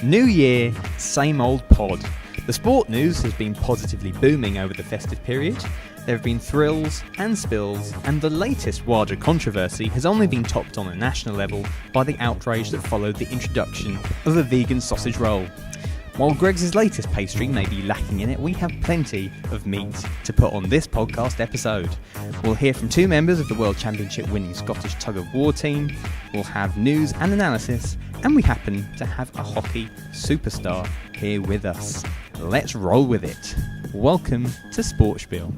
New year, same old pod. The sport news has been positively booming over the festive period. There have been thrills and spills, and the latest wider controversy has only been topped on a national level by the outrage that followed the introduction of a vegan sausage roll. While Greg's latest pastry may be lacking in it, we have plenty of meat to put on this podcast episode. We'll hear from two members of the World Championship winning Scottish Tug of War team, we'll have news and analysis, and we happen to have a hockey superstar here with us. Let's roll with it. Welcome to SportSpiel.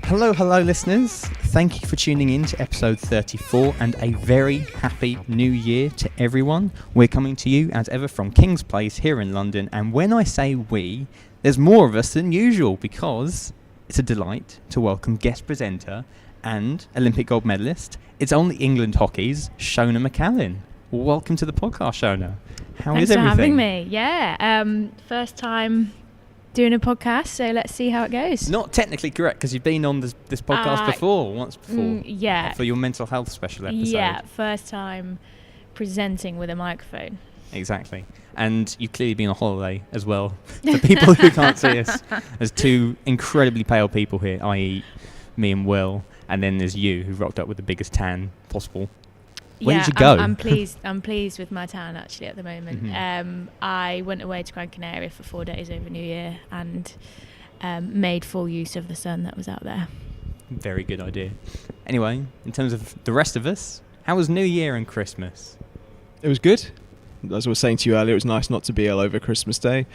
Hello listeners. Thank you for tuning in to episode 34 and a very happy new year to everyone. We're coming to you as ever from King's Place here in London, and when I say we, there's more of us than usual because it's a delight to welcome guest presenter and Olympic gold medalist. It's only England hockey's Shona McCallin. Welcome to the podcast, Shona. How Thanks is everything? Thanks for having me. Yeah, first time doing a podcast, so let's see how it goes. Not technically correct, because you've been on this podcast once before. Yeah. For your mental health special episode. Yeah, first time presenting with a microphone. Exactly. And you've clearly been on holiday as well. For people who can't see us, there's two incredibly pale people here, i.e. me and Will, and then there's you, who rocked up with the biggest tan possible. Where did you go? I'm pleased with my tan actually at the moment. Mm-hmm. I went away to Gran Canaria for 4 days over New Year and made full use of the sun that was out there. Very good idea. Anyway, in terms of the rest of us, how was New Year and Christmas? It was good. As I was saying to you earlier, it was nice not to be ill over Christmas Day.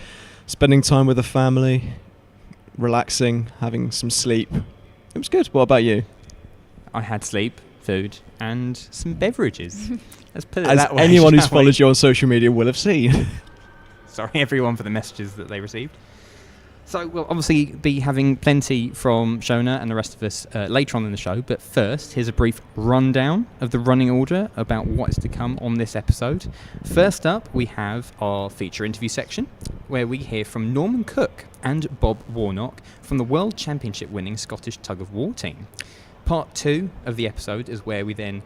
Spending time with the family, relaxing, having some sleep. It was good. What about you? I had sleep, food, and some beverages. Let's put it that way. As anyone who's followed you on social media will have seen. Sorry, everyone, for the messages that they received. So we'll obviously be having plenty from Shona and the rest of us later on in the show, but first, here's a brief rundown of the running order about what is to come on this episode. First up, we have our feature interview section, where we hear from Norman Cook and Bob Warnock from the World Championship winning Scottish Tug of War team. Part 2 of the episode is where we then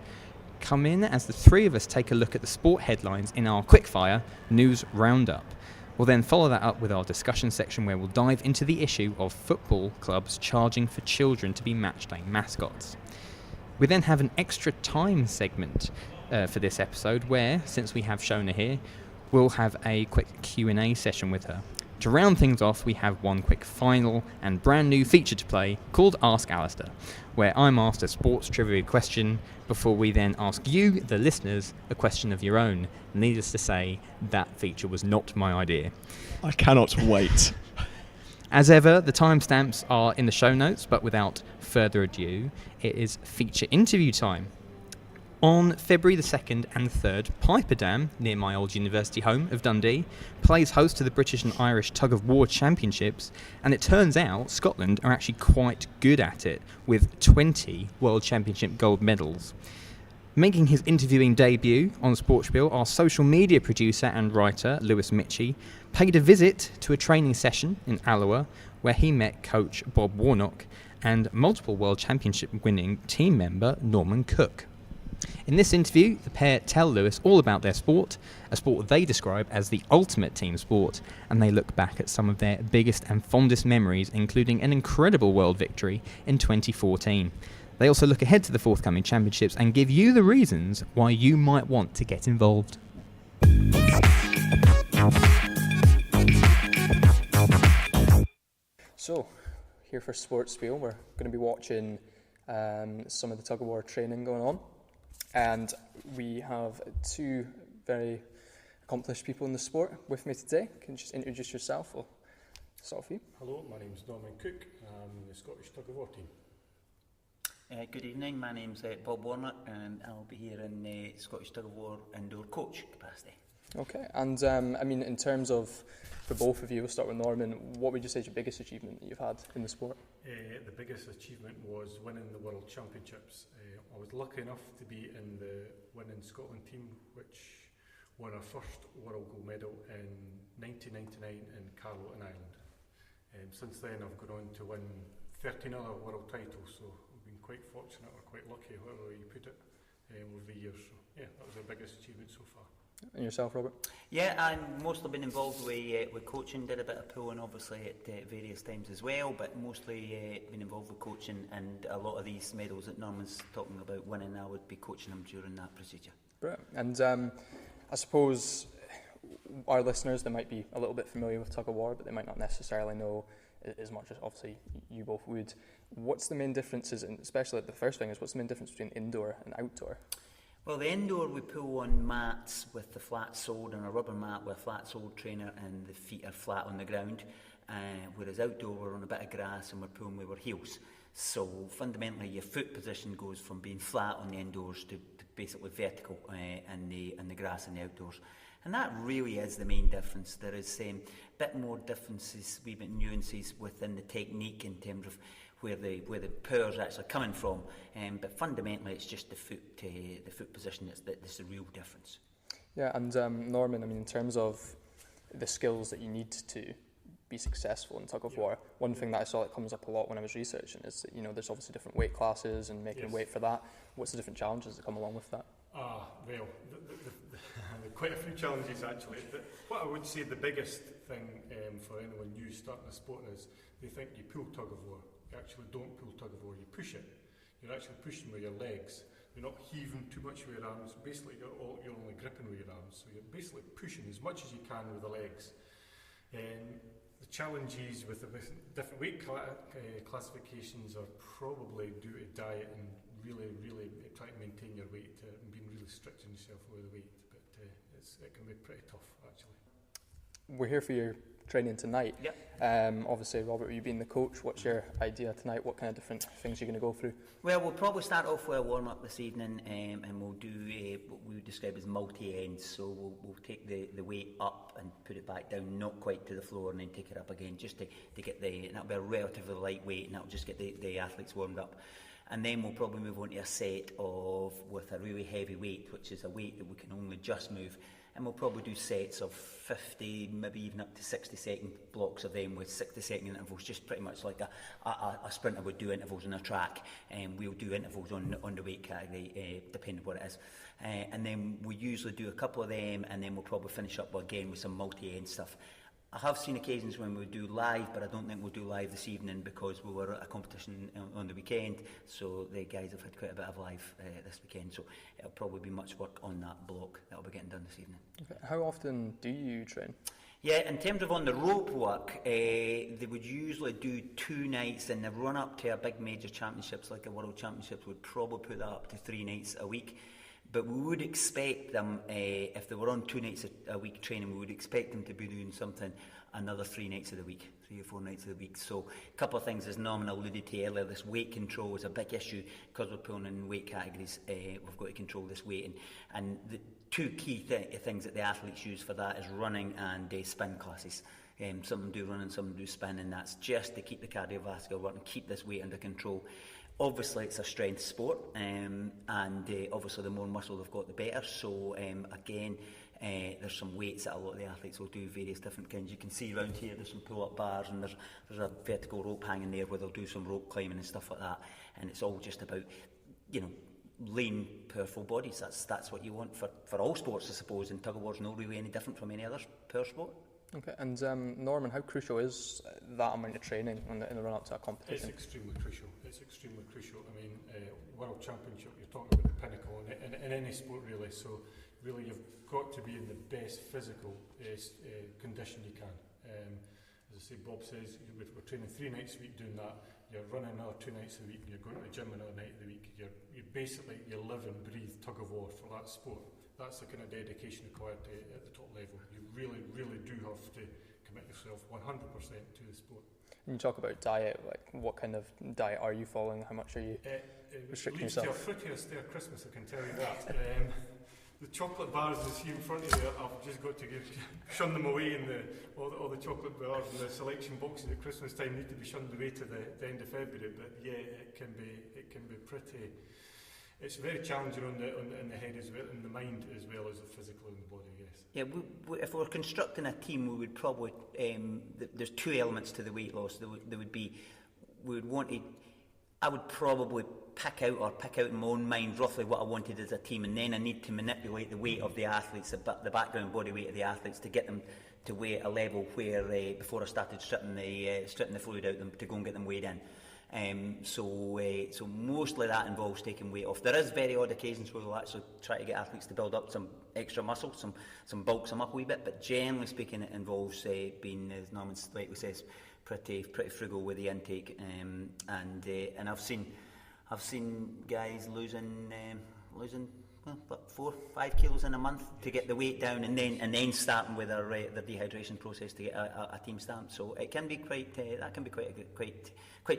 come in as the three of us take a look at the sport headlines in our quickfire news roundup. We'll then follow that up with our discussion section where we'll dive into the issue of football clubs charging for children to be matchday mascots. We then have an extra time segment for this episode where, since we have Shona here, we'll have a quick Q&A session with her. To round things off, we have one quick final and brand new feature to play called Ask Alasdair, where I'm asked a sports trivia question before we then ask you, the listeners, a question of your own. Needless to say, that feature was not my idea. I cannot wait. As ever, the timestamps are in the show notes, but without further ado, it is feature interview time. On February the 2nd and 3rd, Piperdam, near my old university home of Dundee, plays host to the British and Irish Tug of War Championships, and it turns out Scotland are actually quite good at it, with 20 World Championship gold medals. Making his interviewing debut on SportSpiel, our social media producer and writer, Lewis Michie, paid a visit to a training session in Alloa, where he met coach Bob Warnock and multiple World Championship winning team member Norman Cook. In this interview, the pair tell Lewis all about their sport, a sport they describe as the ultimate team sport, and they look back at some of their biggest and fondest memories, including an incredible world victory in 2014. They also look ahead to the forthcoming championships and give you the reasons why you might want to get involved. So, here for SportSpiel, we're going to be watching some of the tug of war training going on. And we have two very accomplished people in the sport with me today. Can you just introduce yourself? We'll start with you. Hello, my name's Norman Cook. I'm in the Scottish Tug of War team. Good evening, my name's Bob Warnock and I'll be here in the Scottish Tug of War indoor coach capacity. Okay, and I mean, in terms of, for both of you, we'll start with Norman, what would you say is your biggest achievement that you've had in the sport? The biggest achievement was winning the World Championships. I was lucky enough to be in the winning Scotland team, which won our first World Gold Medal in 1999 in Carlow in Ireland. Since then I've gone on to win 13 other world titles, so I've been quite fortunate or quite lucky, however you put it, over the years. So yeah, that was our biggest achievement so far. And yourself, Robert? Yeah, I've mostly been involved with coaching, did a bit of pulling obviously at various times as well, but mostly been involved with coaching, and a lot of these medals that Norman's talking about winning, I would be coaching them during that procedure. Brilliant. And I suppose our listeners, they might be a little bit familiar with tug of war, but they might not necessarily know as much as obviously you both would. What's the main differences, and especially the first thing is, what's the main difference between indoor and outdoor? Well, the indoor we pull on mats with the flat soled, and a rubber mat with a flat soled trainer, and the feet are flat on the ground, whereas outdoor we're on a bit of grass and we're pulling with our heels. So fundamentally your foot position goes from being flat on the indoors to basically vertical in the grass in the outdoors. And that really is the main difference. There is a bit more differences, wee bit nuances within the technique in terms of where the power is actually coming from. But fundamentally, it's just the foot position that's the real difference. Yeah, and Norman, I mean, in terms of the skills that you need to be successful in tug of war, one thing that I saw that comes up a lot when I was researching is that, there's obviously different weight classes and making weight for that. What's the different challenges that come along with that? Well, there are quite a few challenges actually. But what I would say the biggest thing for anyone new starting a sport is they think you pull tug of war. You actually don't pull tug of war, you push it. You're actually pushing with your legs. You're not heaving too much with your arms. Basically, you're only gripping with your arms. So you're basically pushing as much as you can with the legs. The challenges with the different weight classifications are probably due to diet and really trying to maintain your weight and being really strict on yourself with the weight. But it can be pretty tough, actually. We're here for your training tonight. Yep. Obviously, Robert, you being the coach, what's your idea tonight? What kind of different things you're going to go through? Well, we'll probably start off with a warm-up this evening, and we'll do what we would describe as multi-ends. So we'll take the weight up and put it back down, not quite to the floor, and then take it up again, just to get and that'll be a relatively light weight, and that'll just get the athletes warmed up. And then we'll probably move on to a set with a really heavy weight, which is a weight that we can only just move. And we'll probably do sets of 50, maybe even up to 60-second blocks of them with 60-second intervals, just pretty much like a sprinter would do intervals on a track. And we'll do intervals on the weight category, depending on what it is. And then we usually do a couple of them, and then we'll probably finish up again with some multi-end stuff. I have seen occasions when we do live, but I don't think we'll do live this evening because we were at a competition on the weekend, so the guys have had quite a bit of live this weekend, so it'll probably be much work on that block that'll be getting done this evening. Okay. How often do you train? Yeah, in terms of on the rope work, they would usually do 2 nights, and the run up to a big major championships like a World Championships would probably put that up to 3 nights a week. But we would expect them, if they were on 2 nights a week training, we would expect them to be doing something another 3 nights of the week, 3 or 4 nights of the week. So a couple of things, as Norman alluded to earlier, this weight control is a big issue because we're pulling in weight categories. We've got to control this weight. And the 2 key things that the athletes use for that is running and spin classes. Some of them do running, some of them do spin, and that's just to keep the cardiovascular work and keep this weight under control. Obviously, it's a strength sport, and obviously the more muscle they've got, the better. So again, there's some weights that a lot of the athletes will do, various different kinds. You can see around here there's some pull-up bars, and there's a vertical rope hanging there where they'll do some rope climbing and stuff like that. And it's all just about, lean, powerful bodies. That's what you want for all sports, I suppose. And tug of war's not really any different from any other power sport. Okay, and Norman, how crucial is that amount of training in the run-up to a competition? It's extremely crucial. I mean, World Championship, you're talking about the pinnacle in any sport really, so really you've got to be in the best physical condition you can. As I say, Bob says, we're training 3 nights a week doing that, you're running another 2 nights a week, and you're going to the gym another night of the week. You live and breathe tug of war for that sport. That's the kind of dedication required at the top level. You really do have to commit yourself 100% to the sport. And you talk about diet, like what kind of diet are you following? How much are you restricting yourself? It leads to a fruity Alasdair Christmas, I can tell you that. The chocolate bars you see in front of you, I've just got to shun them away, and all the chocolate bars and the selection boxes at Christmas time need to be shunned away to the end of February. But yeah, it can be pretty. It's very challenging on the head as well, and the mind as well as the physical and the body. Yes. Yeah, if we were constructing a team, we would probably. There's 2 elements to the weight loss. There would be. We would want to I would probably pick out in my own mind roughly what I wanted as a team, and then I need to manipulate the weight of the athletes, the background body weight of the athletes, to get them to weigh at a level where before I started stripping the fluid out them to go and get them weighed in. So mostly that involves taking weight off. There is very odd occasions where we'll actually try to get athletes to build up some extra muscle, some bulk them up a wee bit, but generally speaking it involves being, as Norman rightly says, pretty frugal with the intake, and I've seen guys losing 4-5 kilos in a month to get the weight down, and then starting with their dehydration process to get a team stamp. So it can be quite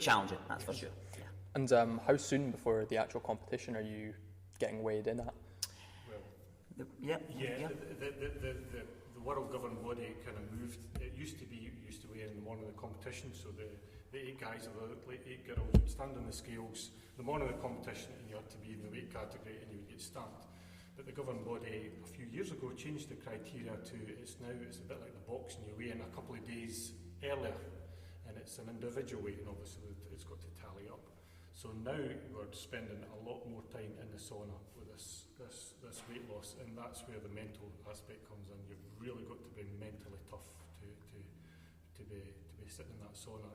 challenging, that's for sure. Yeah. And how soon before the actual competition are you getting weighed in at? The world governing body kind of moved. It used to weigh in the morning of the competition, so the 8 guys or the 8 girls would stand on the scales the morning of the competition, and you had to be in the weight category and you would get stamped. But the governing body a few years ago changed the criteria to it's a bit like the boxing, you weigh in a couple of days earlier, and it's an individual weight, and obviously it's got to tally up. So now we're spending a lot more time in the sauna with this weight loss, and that's where the mental aspect comes in. You've really got to be mentally tough to be sitting in that sauna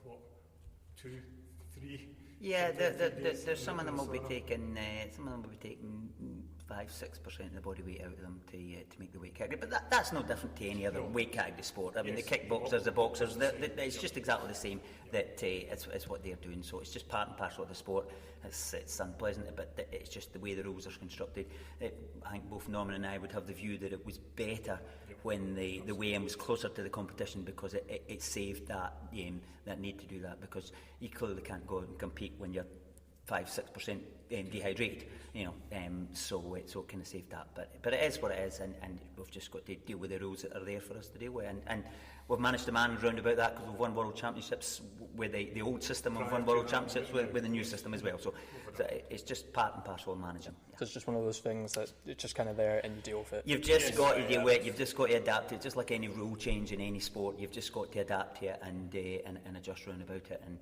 for 2, 3. Yeah, there's some of them will be taking 5-6% of the body weight out of them to make the weight category. But that's no different to any other weight category sport. I mean, the kickboxers, the boxers, it's just exactly the same. That it's what they're doing. So it's just part and parcel of the sport. It's unpleasant, but it's just the way the rules are constructed. I think both Norman and I would have the view that it was better when the weigh-in was closer to the competition, because it saved that need to do that, because you clearly can't go out and compete when you're 5-6% dehydrated, so it kind of saved that. But it is what it is, and we've just got to deal with the rules that are there for us to deal with, and we've managed to manage round about that, because we've won World Championships with the old system, and we've won World Championships with the new system as well. So it's just part and parcel of managing. Yeah. So it's just one of those things that it's just kind of there and you deal with it. You've just got to deal with it. You've just got to adapt to it. Just like any rule change in any sport, you've just got to adapt to it and adjust round about it. And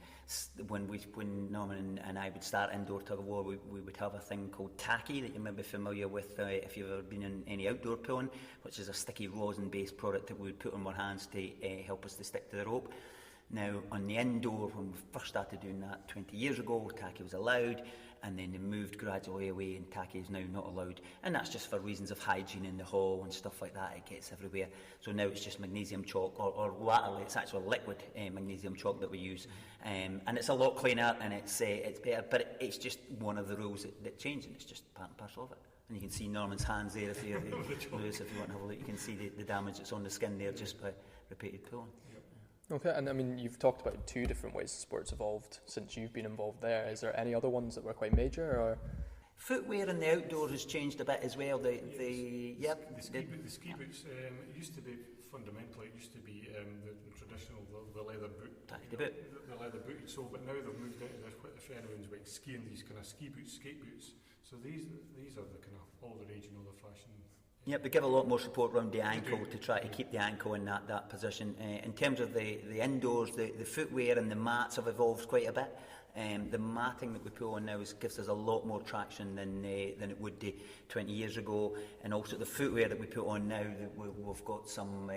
when Norman and I would start indoor tug of war, we would have a thing called tacky that you may be familiar with if you've ever been in any outdoor pulling, which is a sticky rosin-based product that we would put on our hands to help us to stick to the rope. Now, on the indoor, when we first started doing that 20 years ago, tacky was allowed, and then they moved gradually away, and tacky is now not allowed. And that's just for reasons of hygiene in the hall and stuff like that. It gets everywhere. So now it's just magnesium chalk, or latterly it's actually liquid magnesium chalk that we use. And it's a lot cleaner, and it's better, but it's just one of the rules that change, and it's just part and parcel of it. And you can see Norman's hands there, Lewis, if you want to have a look. You can see the damage that's on the skin there just by repeated pulling. Yep. Okay, and I mean, you've talked about 2 different ways sports evolved since you've been involved there. Is there any other ones that were quite major, or...? Footwear in the outdoors has changed a bit as well. The ski boots. It used to be fundamentally. It used to be the traditional the leather boot. The leather boot. So, but now they've moved into this. If anyone's like skiing, these kind of ski boots, skate boots. So these are the kind of all the rage and all the fashion. Yep, they give a lot more support around the ankle to try to keep the ankle in that position. In terms of the indoors, the footwear and the mats have evolved quite a bit. The matting that we put on now gives us a lot more traction than it would do 20 years ago, and also the footwear that we put on now, we've got some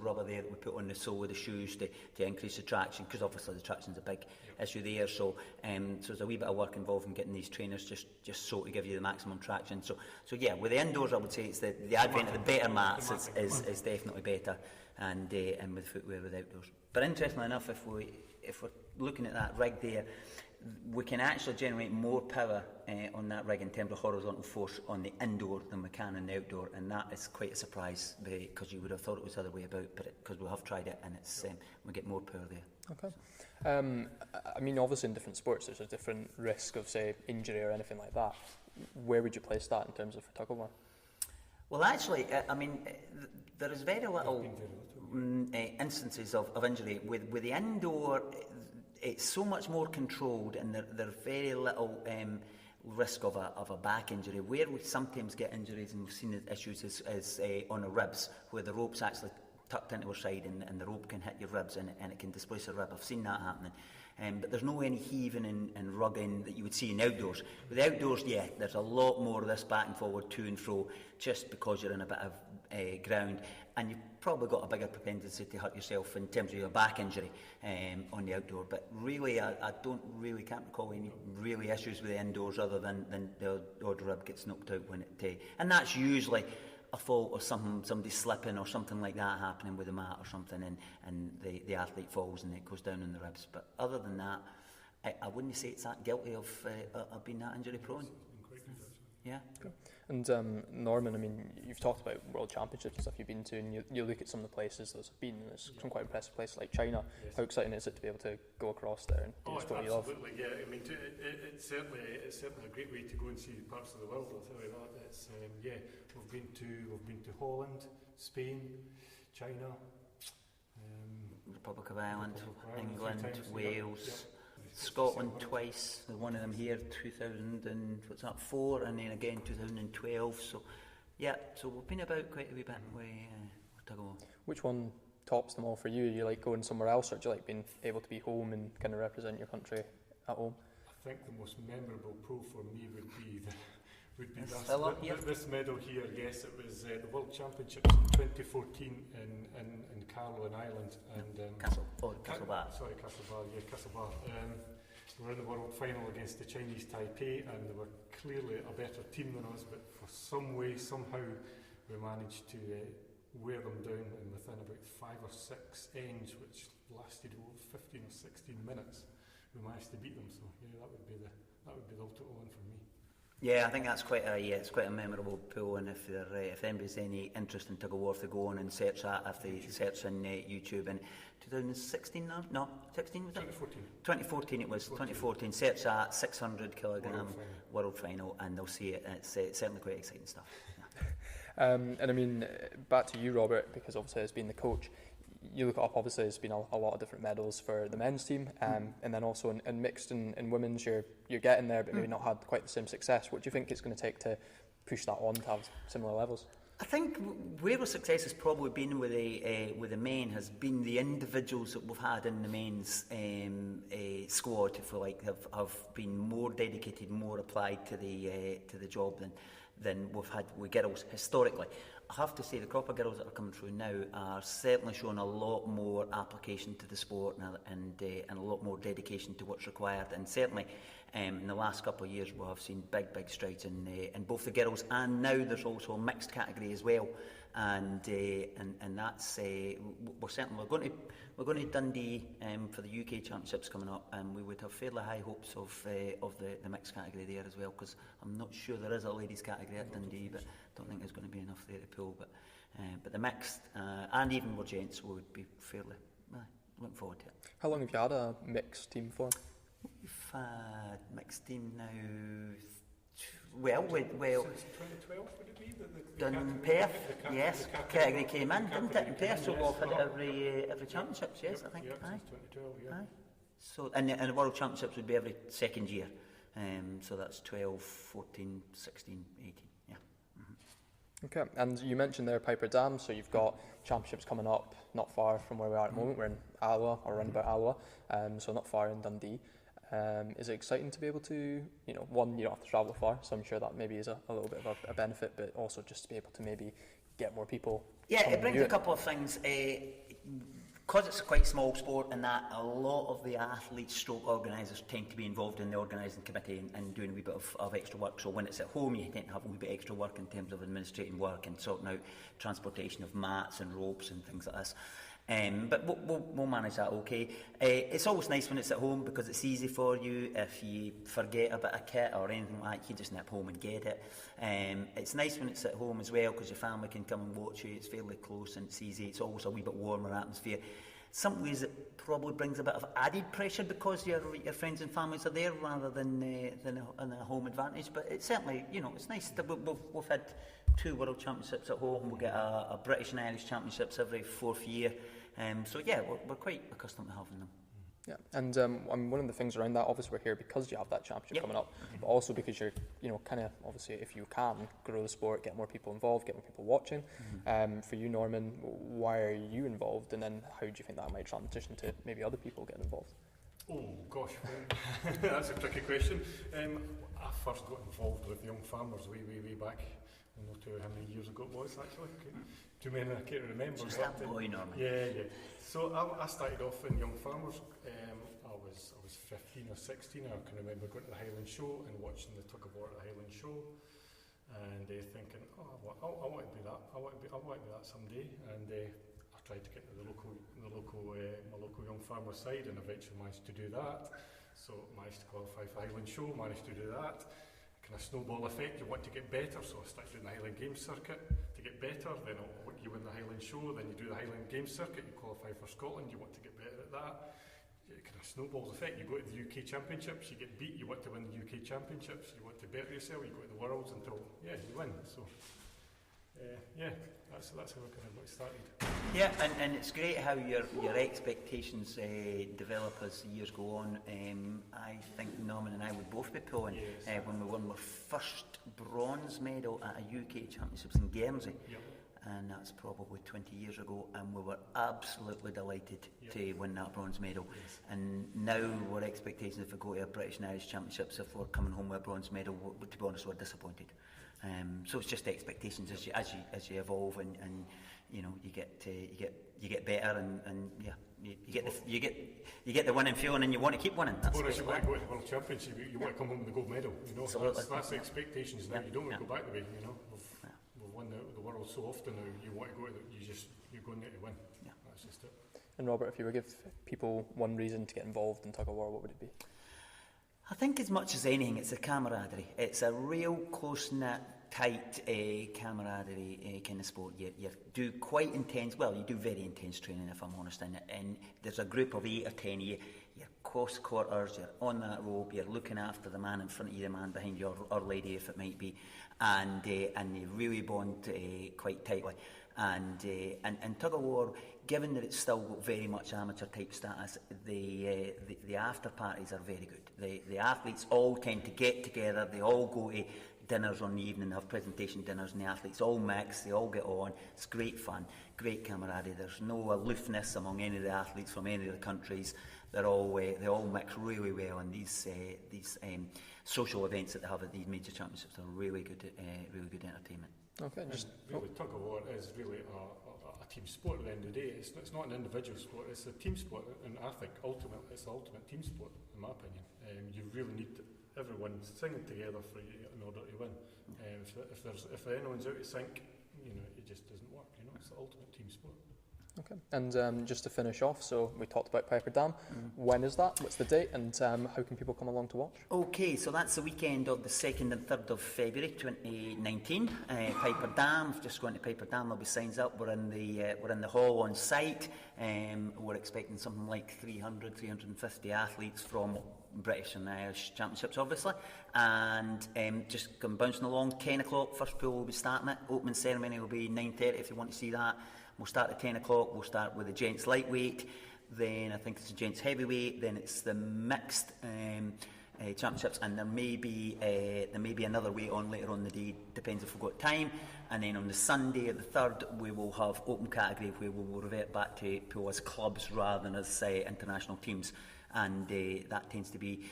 rubber there that we put on the sole of the shoes to increase the traction, because obviously the traction is a big issue there. So there's a wee bit of work involved in getting these trainers just so to give you the maximum traction. So yeah, with the indoors, I would say it's the advent of the better mats is definitely better, and with footwear with outdoors. But interestingly enough, if we're looking at that rig there, we can actually generate more power on that rig in terms of horizontal force on the indoor than we can in the outdoor, and that is quite a surprise, because you would have thought it was the other way about, but because we have tried it, and it's we get more power there. Okay. I mean, obviously in different sports there's a different risk of, say, injury or anything like that. Where would you place that in terms of tug of war? Well, actually, I mean, there is very little instances of injury. With the indoor, it's so much more controlled, and there's very little risk of a back injury. Where we sometimes get injuries, and we've seen issues, is on the ribs, where the rope's actually tucked into our side, and the rope can hit your ribs, and it can displace a rib. I've seen that happening. But there's no any heaving and rugging that you would see in outdoors. With outdoors, yeah, there's a lot more of this back and forward, to and fro, just because you're in a bit of ground, and you've probably got a bigger propensity to hurt yourself in terms of your back injury on the outdoor. But really, I can't recall any really issues with the indoors other than the odd rib gets knocked out when it, and that's usually a fault or somebody slipping or something like that happening with a mat or something, and the athlete falls and it goes down on the ribs. But other than that, I wouldn't say it's that guilty of being that injury prone. Yeah. Okay. And Norman, I mean, you've talked about World Championships and stuff you've been to, and you look at some of the places there's been, and there's some quite impressive places like China. Yes. How exciting is it to be able to go across there and do what you love? Absolutely, yeah. I mean, it's certainly a great way to go and see parts of the world. I'll tell you that. It's we've been to Holland, Spain, China, Republic of Ireland, England, times, Wales. yeah. Scotland twice, one of them here 2004 and then again 2012, so we've been about quite a wee bit to go. Which one tops them all for you? Do you like going somewhere else, or do you like being able to be home and kind of represent your country at home? I think the most memorable pro for me would be this medal here. Yes, it was the World Championships in 2014 in Carlow in Ireland, and Castlebar. Castlebar. Yeah, Castlebar. We were in the world final against the Chinese Taipei, and they were clearly a better team than us. But for somehow, we managed to wear them down, and within about 5 or 6 ends, which lasted over 15 or 16 minutes, we managed to beat them. So yeah, that would be the ultimate one for me. Yeah, I think that's quite a memorable pool, and if anybody's any interest in tug of war, to go on and search that. If they search in YouTube in 2016 now? No, 16 was it? 2014. 2014 it was. 2014. Search that 600 kilogram world final, and they'll see it. It's certainly quite exciting stuff. Yeah. And I mean, back to you, Robert, because obviously as being the coach, you look it up, obviously there's been a lot of different medals for the men's team, and then also in mixed and women's you're getting there, but maybe not had quite the same success. What do you think it's going to take to push that on to have similar levels? I think where our success has probably been with the men has been the individuals that we've had in the men's squad, if we like, have been more dedicated, more applied to the job than we've had with girls historically. I have to say the crop of girls that are coming through now are certainly showing a lot more application to the sport and a lot more dedication to what's required, and certainly in the last couple of years we have seen big strides in both the girls, and now there's also a mixed category as well, and that's we're going to Dundee for the UK Championships coming up, and we would have fairly high hopes of the mixed category there as well, because I'm not sure there is a ladies category at Dundee, but I don't think there's going to be enough there to pull. But the mixed and even more gents would be fairly looking forward to it. How long have you had a mixed team for? We've had mixed team now. Since 2012 would it be? Done Perth, yes. Category came in, didn't it? In Perth, so we've had it every championships, yes, I think. Yeah, since 2012, yeah. Aye. So, and the World Championships would be every second year. So that's 12, 14, 16, 18, yeah. Okay, and you mentioned there Piperdam, so you've got championships coming up not far from where we are at the moment. We're in Alloa, or around about Alloa, so not far in Dundee. Is it exciting to be able to, one, you don't have to travel far, so I'm sure that maybe is a little bit of a benefit, but also just to be able to maybe get more people. Yeah, it brings a couple of things. Because it's a quite small sport, and that a lot of the athletes stroke organisers tend to be involved in the organising committee and doing a wee bit of extra work. So when it's at home, you tend to have a wee bit extra work in terms of administrating work and sorting out transportation of mats and ropes and things like this. But we'll manage that okay. It's always nice when it's at home because it's easy for you. If you forget a bit of kit or anything like that, you just nip home and get it. It's nice when it's at home as well because your family can come and watch you. It's fairly close and it's easy. It's always a wee bit warmer atmosphere. Some ways it probably brings a bit of added pressure because your friends and families are there rather than a home advantage. But it's certainly, it's nice that we've had 2 World Championships at home. We get a British and Irish Championships every 4th year. So yeah, we're quite accustomed to having them. Yeah, and one of the things around that, obviously we're here because you have that championship coming up, but also because you're, kind of, obviously if you can, grow the sport, get more people involved, get more people watching. For you, Norman, why are you involved, and then how do you think that might transition to maybe other people getting involved? Oh gosh, that's a tricky question. I first got involved with Young Farmers way back. I'm not sure how many years ago it was actually. Too many I can't remember. Just that boy, Norman. Yeah. So I started off in Young Farmers. I was 15 or 16. I can remember going to the Highland Show and watching the Tug of War at the Highland Show, and thinking, I want to be that. I want to be that someday. And I tried to get to my local Young Farmer side, and eventually managed to do that. So managed to qualify for Highland Show, managed to do that. Kind of snowball effect, you want to get better, so I started doing the Highland Games circuit to get better, then you win the Highland Show, then you do the Highland Games circuit, you qualify for Scotland, you want to get better at that. It kind of snowballs effect, you go to the UK Championships, you get beat, you want to win the UK Championships, you want to better yourself, you go to the Worlds until, you win. So, that's how I kind of got started. Yeah, and it's great how your expectations develop as the years go on. I think Norman and I would both be pulling when we won our first bronze medal at a UK Championships in Guernsey. Yep. And that's probably 20 years ago, and we were absolutely delighted to win that bronze medal. Yes. And now our expectations, if we go to a British and Irish Championships, if we're coming home with a bronze medal, to be honest, we're disappointed. So it's just the expectations as you evolve, and you know you get better, and you get the winning feeling, and you want to keep winning. That's or as you want to go to the World Championship, you want to come home with the gold medal. You know, that's the expectations now. You don't want to go back the way. You know, we've won the world so often now. You want to go. You're going there to win. Yeah. That's just it. And Robert, if you were to give people one reason to get involved in tug of war, what would it be? I think as much as anything, it's a camaraderie. It's a real close-knit, tight camaraderie kind of sport. You do quite intense, well, you do very intense training, if I'm honest, and there's a group of 8 or 10 of you. You're close quarters, you're on that rope, you're looking after the man in front of you, the man behind you, or lady if it might be, and you really bond quite tightly. And tug of war, given that it's still got very much amateur type status, the after parties are very good. The athletes all tend to get together, they all go to dinners on the evening, have presentation dinners, and the athletes all mix, they all get on. It's great fun, great camaraderie. There's no aloofness among any of the athletes from any of the countries. They all mix really well, and these social events that they have at these major championships are really good entertainment. Okay, really, tug of war is really a team sport at the end of the day. It's not an individual sport, it's a team sport, and I think ultimately it's the ultimate team sport, in my opinion. You really need everyone singing together for you in order to win. If anyone's out of sync, you know, it just doesn't work. You know, it's the ultimate team sport. Okay, and just to finish off, so we talked about Piperdam. When is that? What's the date? And how can people come along to watch? Okay, so that's the weekend of the 2nd and 3rd of February 2019. Piperdam, just going to Piperdam, there'll be signs up. We're in the hall on site. We're expecting something like 350 athletes from British and Irish Championships, obviously, and just come bouncing along. 10 o'clock, first pool will be starting it. Opening ceremony will be 9:30 if you want to see that. We'll start at 10 o'clock, we'll start with the gents lightweight, then I think it's the gents heavyweight, then it's the mixed championships, and there may be another weight on later on in the day, depends if we've got time. And then on the Sunday of the 3rd, we will have open category where we will revert back to pool as clubs rather than as international teams, and that tends to be,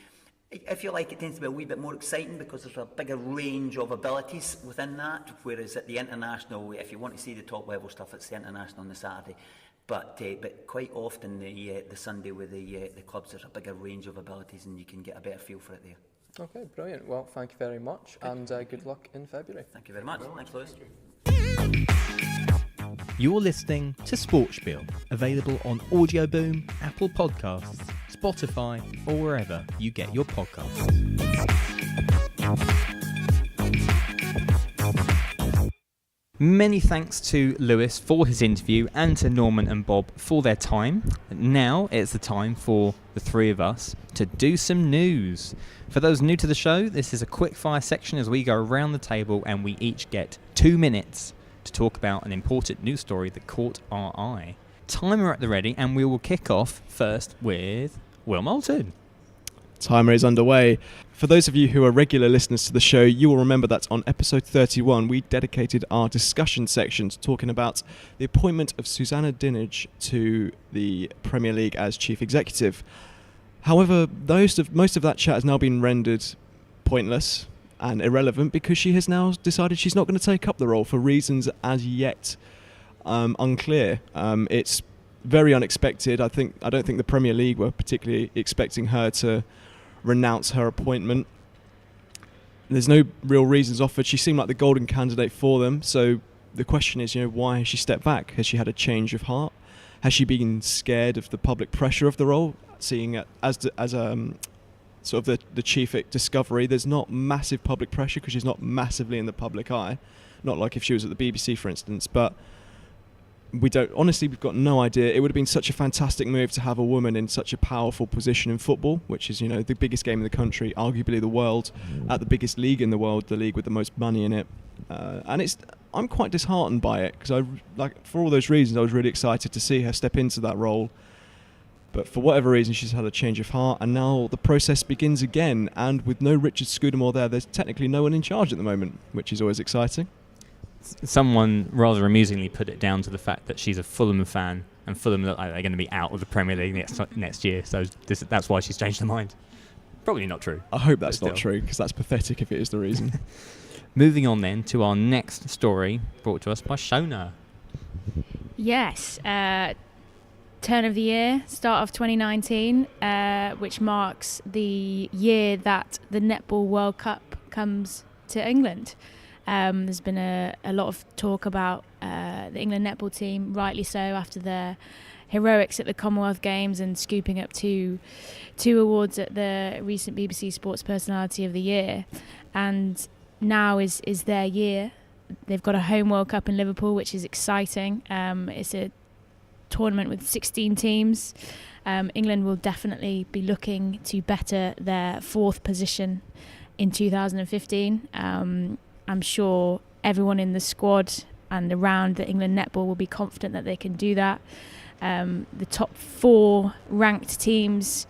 if you like, it tends to be a wee bit more exciting because there's a bigger range of abilities within that, whereas at the international, if you want to see the top level stuff, it's the international on the Saturday. But quite often the Sunday with the clubs, there's a bigger range of abilities and you can get a better feel for it there. Okay, brilliant. Well, thank you very much, and good luck in February. Thank you very much. Thanks, Lewis. You're listening to SportSpiel, available on Audio Boom, Apple Podcasts, Spotify, or wherever you get your podcasts. Many thanks to Lewis for his interview and to Norman and Bob for their time. Now it's the time for the three of us to do some news. For those new to the show, this is a quick fire section as we go around the table and we each get 2 minutes to talk about an important news story that caught our eye. Timer at the ready, and we will kick off first with Will Moulton. Timer is underway. For those of you who are regular listeners to the show, you will remember that on episode 31 we dedicated our discussion section to talking about the appointment of Susanna Dinenage to the Premier League as chief executive. However, most of that chat has now been rendered pointless and irrelevant because she has now decided she's not going to take up the role for reasons as yet unclear. It's very unexpected. I don't think the Premier League were particularly expecting her to renounce her appointment. There's no real reasons offered. She seemed like the golden candidate for them. So the question is, why has she stepped back? Has she had a change of heart? Has she been scared of the public pressure of the role? Seeing it as sort of the chief at Discovery, there's not massive public pressure because she's not massively in the public eye. Not like if she was at the BBC, for instance. But we've got no idea. It would have been such a fantastic move to have a woman in such a powerful position in football, which is, the biggest game in the country, arguably the world, at the biggest league in the world, the league with the most money in it. And I'm quite disheartened by it because for all those reasons, I was really excited to see her step into that role. But for whatever reason, she's had a change of heart, and now the process begins again. And with no Richard Scudamore there's technically no one in charge at the moment, which is always exciting. Someone rather amusingly put it down to the fact that she's a Fulham fan, and Fulham look like they're going to be out of the Premier League next year. So that's why she's changed her mind. Probably not true. I hope that's not true, because that's pathetic if it is the reason. Moving on then to our next story, brought to us by Shona. Yes. Turn of the year, start of 2019, which marks the year that the Netball World Cup comes to England. There's been a lot of talk about the England netball team, rightly so, after their heroics at the Commonwealth Games and scooping up two awards at the recent BBC Sports Personality of the Year. And now is their year. They've got a home World Cup in Liverpool, which is exciting. It's a tournament with 16 teams. England will definitely be looking to better their fourth position in 2015. I'm sure everyone in the squad and around the England netball will be confident that they can do that. The top 4 ranked teams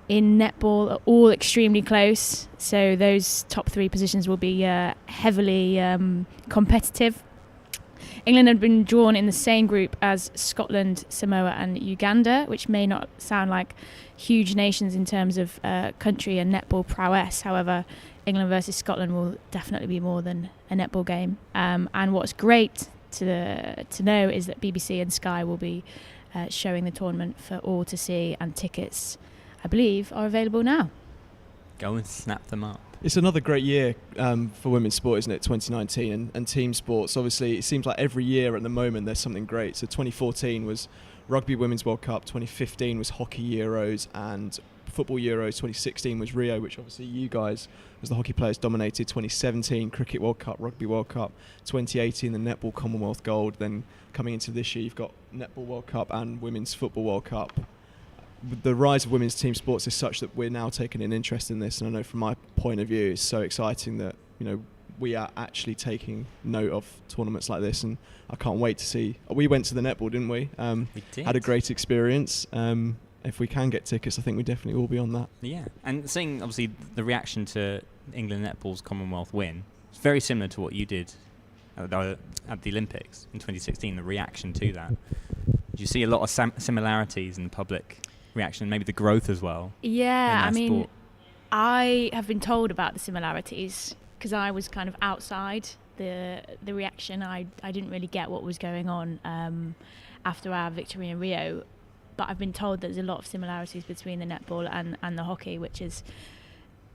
in netball are all extremely close, so those top 3 positions will be heavily competitive. England had been drawn in the same group as Scotland, Samoa and Uganda, which may not sound like huge nations in terms of country and netball prowess. However, England versus Scotland will definitely be more than a netball game. And what's great to know is that BBC and Sky will be showing the tournament for all to see, and tickets, I believe, are available now. Go and snap them up. It's another great year for women's sport, isn't it, 2019, and team sports. Obviously, it seems like every year at the moment there's something great. So 2014 was Rugby Women's World Cup, 2015 was Hockey Euros and Football Euros, 2016 was Rio, which obviously you guys, as the hockey players, dominated, 2017 Cricket World Cup, Rugby World Cup, 2018 the Netball Commonwealth Gold, then coming into this year you've got Netball World Cup and Women's Football World Cup. The rise of women's team sports is such that we're now taking an interest in this, and I know from my point of view it's so exciting that we are actually taking note of tournaments like this, and I can't wait to see. We went to the netball, didn't we? We did. Had a great experience. If we can get tickets, I think we definitely will be on that. Yeah, and seeing obviously the reaction to England netball's Commonwealth win, it's very similar to what you did at the Olympics in 2016. The reaction to that, did you see a lot of similarities in the public reaction, maybe the growth as well? Yeah, I mean, sport? I have been told about the similarities because I was kind of outside the reaction. I didn't really get what was going on after our victory in Rio, but I've been told there's a lot of similarities between the netball and the hockey, which is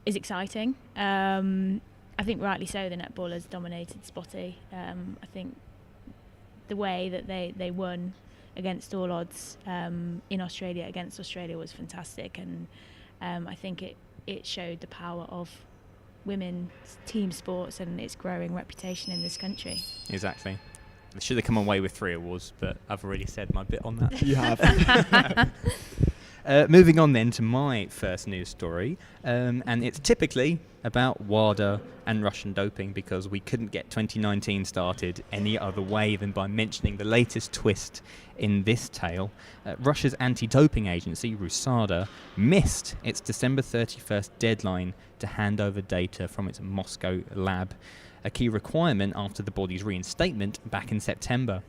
exciting. I think rightly so, the netball has dominated Spotty. I think the way that they won against all odds in Australia against Australia was fantastic, and I think it showed the power of women's team sports and its growing reputation in this country. Exactly. They should have come away with 3 awards, but I've already said my bit on that. You have. Moving on then to my first news story, and it's typically about WADA and Russian doping, because we couldn't get 2019 started any other way than by mentioning the latest twist in this tale. Russia's anti-doping agency, RUSADA, missed its December 31st deadline to hand over data from its Moscow lab, a key requirement after the body's reinstatement back in September.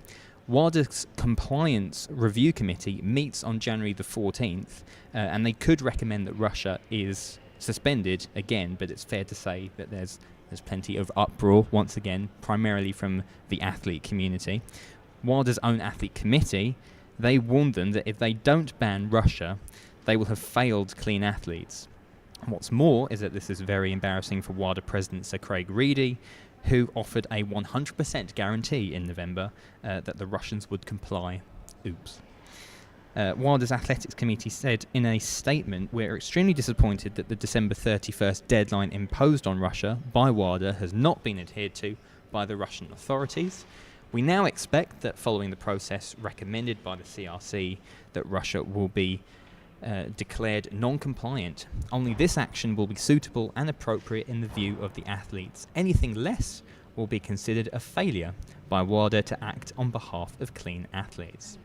WADA's Compliance Review Committee meets on January the 14th, and they could recommend that Russia is suspended again, but it's fair to say that there's plenty of uproar, once again, primarily from the athlete community. WADA's own athlete committee, they warned them that if they don't ban Russia, they will have failed clean athletes. What's more is that this is very embarrassing for WADA President Sir Craig Reedy, who offered a 100% guarantee in November that the Russians would comply. Oops. WADA's Athletics Committee said in a statement, "We're extremely disappointed that the December 31st deadline imposed on Russia by WADA has not been adhered to by the Russian authorities. We now expect that following the process recommended by the CRC, that Russia will be declared non-compliant. Only this action will be suitable and appropriate in the view of the athletes. Anything less will be considered a failure by WADA to act on behalf of clean athletes."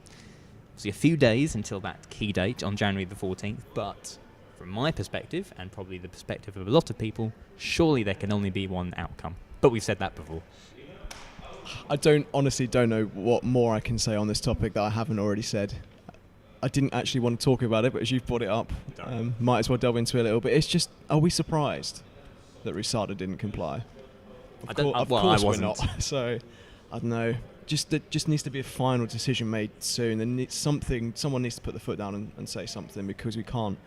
So a few days until that key date on January the 14th, but from my perspective, and probably the perspective of a lot of people, surely there can only be one outcome. But we've said that before. I honestly don't know what more I can say on this topic that I haven't already said. I didn't actually want to talk about it, but as you've brought it up, might as well delve into it a little bit. It's just, are we surprised that Risada didn't comply? Of course we're not. So, I don't know. There just needs to be a final decision made soon. Someone needs to put the foot down and say something, because we can't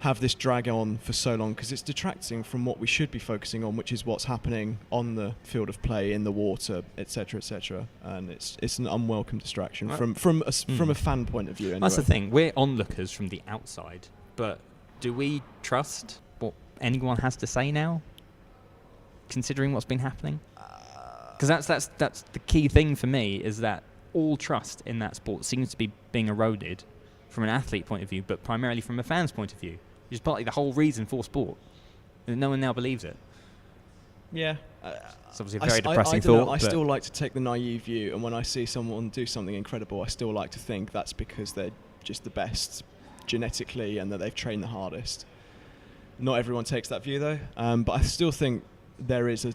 have this drag on for so long, because it's detracting from what we should be focusing on, which is what's happening on the field of play, in the water, etc., etc. And it's an unwelcome distraction from a fan point of view. Anyway. That's the thing. We're onlookers from the outside, but do we trust what anyone has to say now, considering what's been happening? Because that's the key thing for me, is that all trust in that sport seems to be being eroded from an athlete point of view, but primarily from a fan's point of view. Which is partly the whole reason for sport. And no one now believes it. Yeah. It's obviously a very depressing thought. I still like to take the naive view, and when I see someone do something incredible, I still like to think that's because they're just the best genetically and that they've trained the hardest. Not everyone takes that view, though. But I still think there is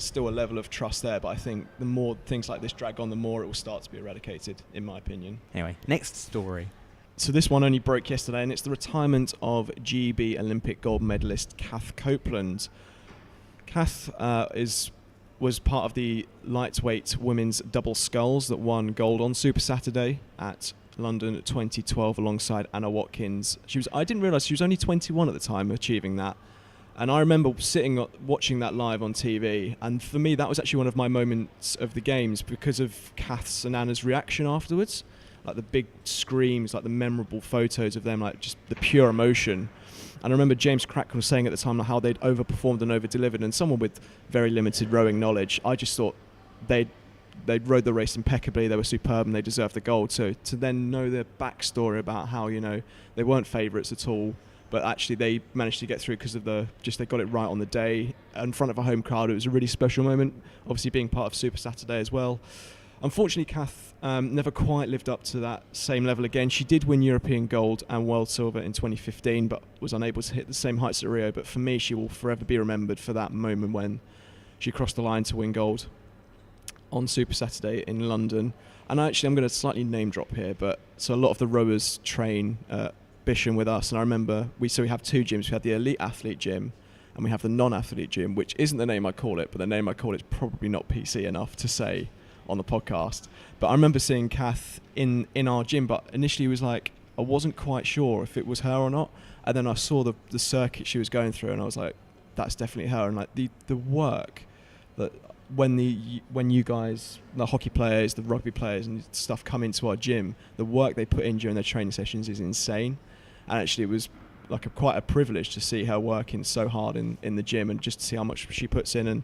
still a level of trust there, but I think the more things like this drag on, the more it will start to be eradicated, in my opinion. Anyway, next story. So this one only broke yesterday, and it's the retirement of GB Olympic gold medalist Kath Copeland. Kath was part of the lightweight women's double sculls that won gold on Super Saturday at London 2012 alongside Anna Watkins. I didn't realise she was only 21 at the time achieving that. And I remember watching that live on TV, and for me that was actually one of my moments of the games, because of Kath's and Anna's reaction afterwards. Like the big screams, like the memorable photos of them, like just the pure emotion. And I remember James Cracknell was saying at the time how they'd overperformed and over-delivered, and someone with very limited rowing knowledge, I just thought they'd rowed the race impeccably, they were superb and they deserved the gold. So to then know their backstory about how, they weren't favourites at all, but actually they managed to get through because of they got it right on the day in front of a home crowd. It was a really special moment, obviously being part of Super Saturday as well. Unfortunately, Kath never quite lived up to that same level again. She did win European gold and world silver in 2015, but was unable to hit the same heights at Rio. But for me, she will forever be remembered for that moment when she crossed the line to win gold on Super Saturday in London. And I'm going to slightly name drop here, so a lot of the rowers train Bisham with us, and I remember we have two gyms. We have the elite athlete gym, and we have the non-athlete gym, which isn't the name I call it, but the name I call it is probably not PC enough to say on the podcast. But I remember seeing Kath in our gym, but initially it was like I wasn't quite sure if it was her or not, and then I saw the circuit she was going through, and I was like, that's definitely her. And like the work that when you guys, the hockey players, the rugby players and stuff come into our gym, the work they put in during their training sessions is insane. And actually it was like quite a privilege to see her working so hard in the gym, and just to see how much she puts in. And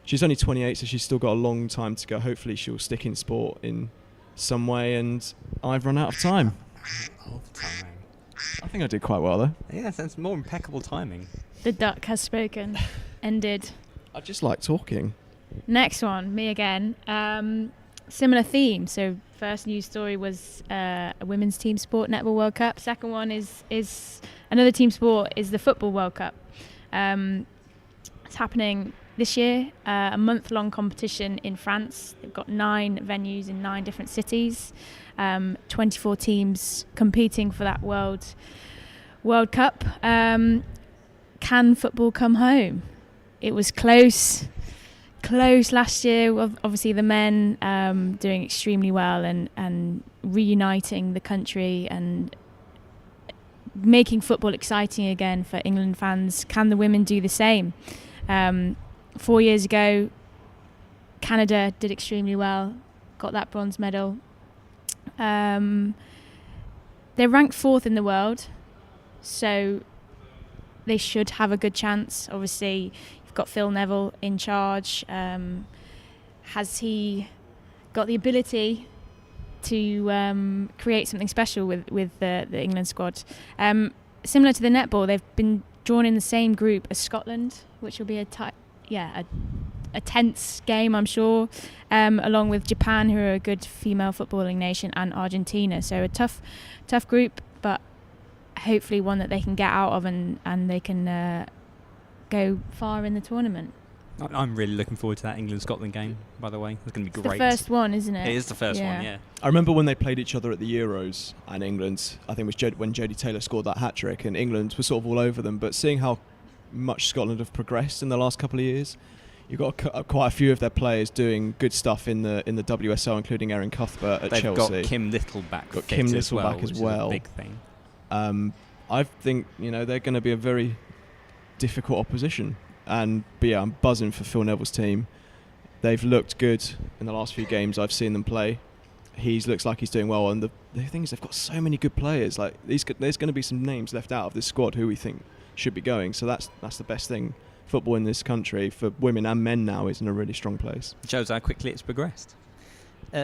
she's only 28, so she's still got a long time to go. Hopefully she'll stick in sport in some way, and I've run out of time. I think I did quite well, though. Yeah, that's more impeccable timing. The duck has spoken. Ended. I just like talking. Next one, me again. Similar theme. So first news story was a women's team sport netball World Cup. Second one is another team sport, is the football World Cup. It's happening this year, a month-long competition in France. They've got 9 venues in 9 different cities, 24 teams competing for that World Cup. Can football come home? It was close last year. Obviously, the men doing extremely well and reuniting the country and making football exciting again for England fans. Can the women do the same? 4 years ago, Canada did extremely well, got that bronze medal. They're ranked 4th in the world, so they should have a good chance. Obviously, you've got Phil Neville in charge. Has he got the ability to create something special with the England squad? Similar to the netball, they've been drawn in the same group as Scotland, which will be a tense game, I'm sure, along with Japan, who are a good female footballing nation, and Argentina. So a tough group, but hopefully one that they can get out of and they can go far in the tournament. I'm really looking forward to that England-Scotland game, by the way. It's going to be great. It's the first one, isn't it? It is the first one, yeah. I remember when they played each other at the Euros, and England, I think it was when Jodie Taylor scored that hat-trick, and England was sort of all over them. But seeing how much Scotland have progressed in the last couple of years, you've got quite a few of their players doing good stuff in the WSL, including Erin Cuthbert at Chelsea. They've got Kim Little back. Got Kim Little back as well. Which is a big thing. I think they're going to be a very difficult opposition. But yeah, I'm buzzing for Phil Neville's team. They've looked good in the last few games I've seen them play. He looks like he's doing well, and the thing is, they've got so many good players. Like there's going to be some names left out of this squad who we think should be going. So that's the best thing. Football in this country for women and men now is in a really strong place. It shows how quickly it's progressed.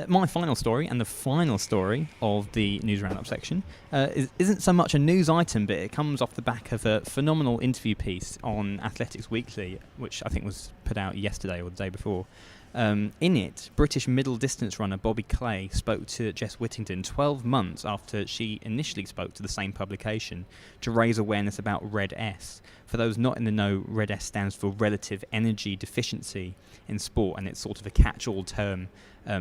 My final story, and the final story of the News Roundup section, isn't so much a news item, but it comes off the back of a phenomenal interview piece on Athletics Weekly, which I think was put out yesterday or the day before. In it, British middle distance runner Bobby Clay spoke to Jess Whittington 12 months after she initially spoke to the same publication to raise awareness about Red S. For those not in the know, Red S stands for Relative Energy Deficiency in sport, and it's sort of a catch-all term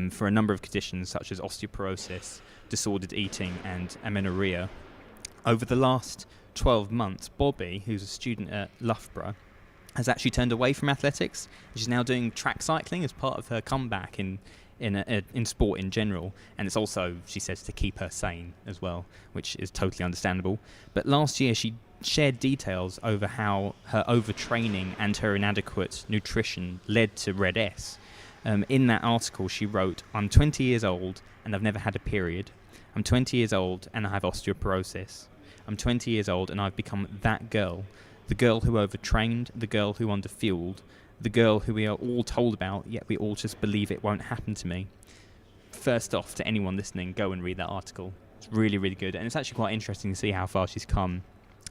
for a number of conditions such as osteoporosis, disordered eating and amenorrhea. Over the last 12 months, Bobby, who's a student at Loughborough, has actually turned away from athletics. She's now doing track cycling as part of her comeback in sport in general, and it's also, she says, to keep her sane as well, which is totally understandable. But last year she shared details over how her overtraining and her inadequate nutrition led to Red S. In that article she wrote, "I'm 20 years old and I've never had a period. I'm 20 years old and I have osteoporosis. I'm 20 years old and I've become that girl. The girl who overtrained, the girl who underfueled, the girl who we are all told about, yet we all just believe it won't happen to me." First off, to anyone listening, go and read that article. It's really, really good. And it's actually quite interesting to see how far she's come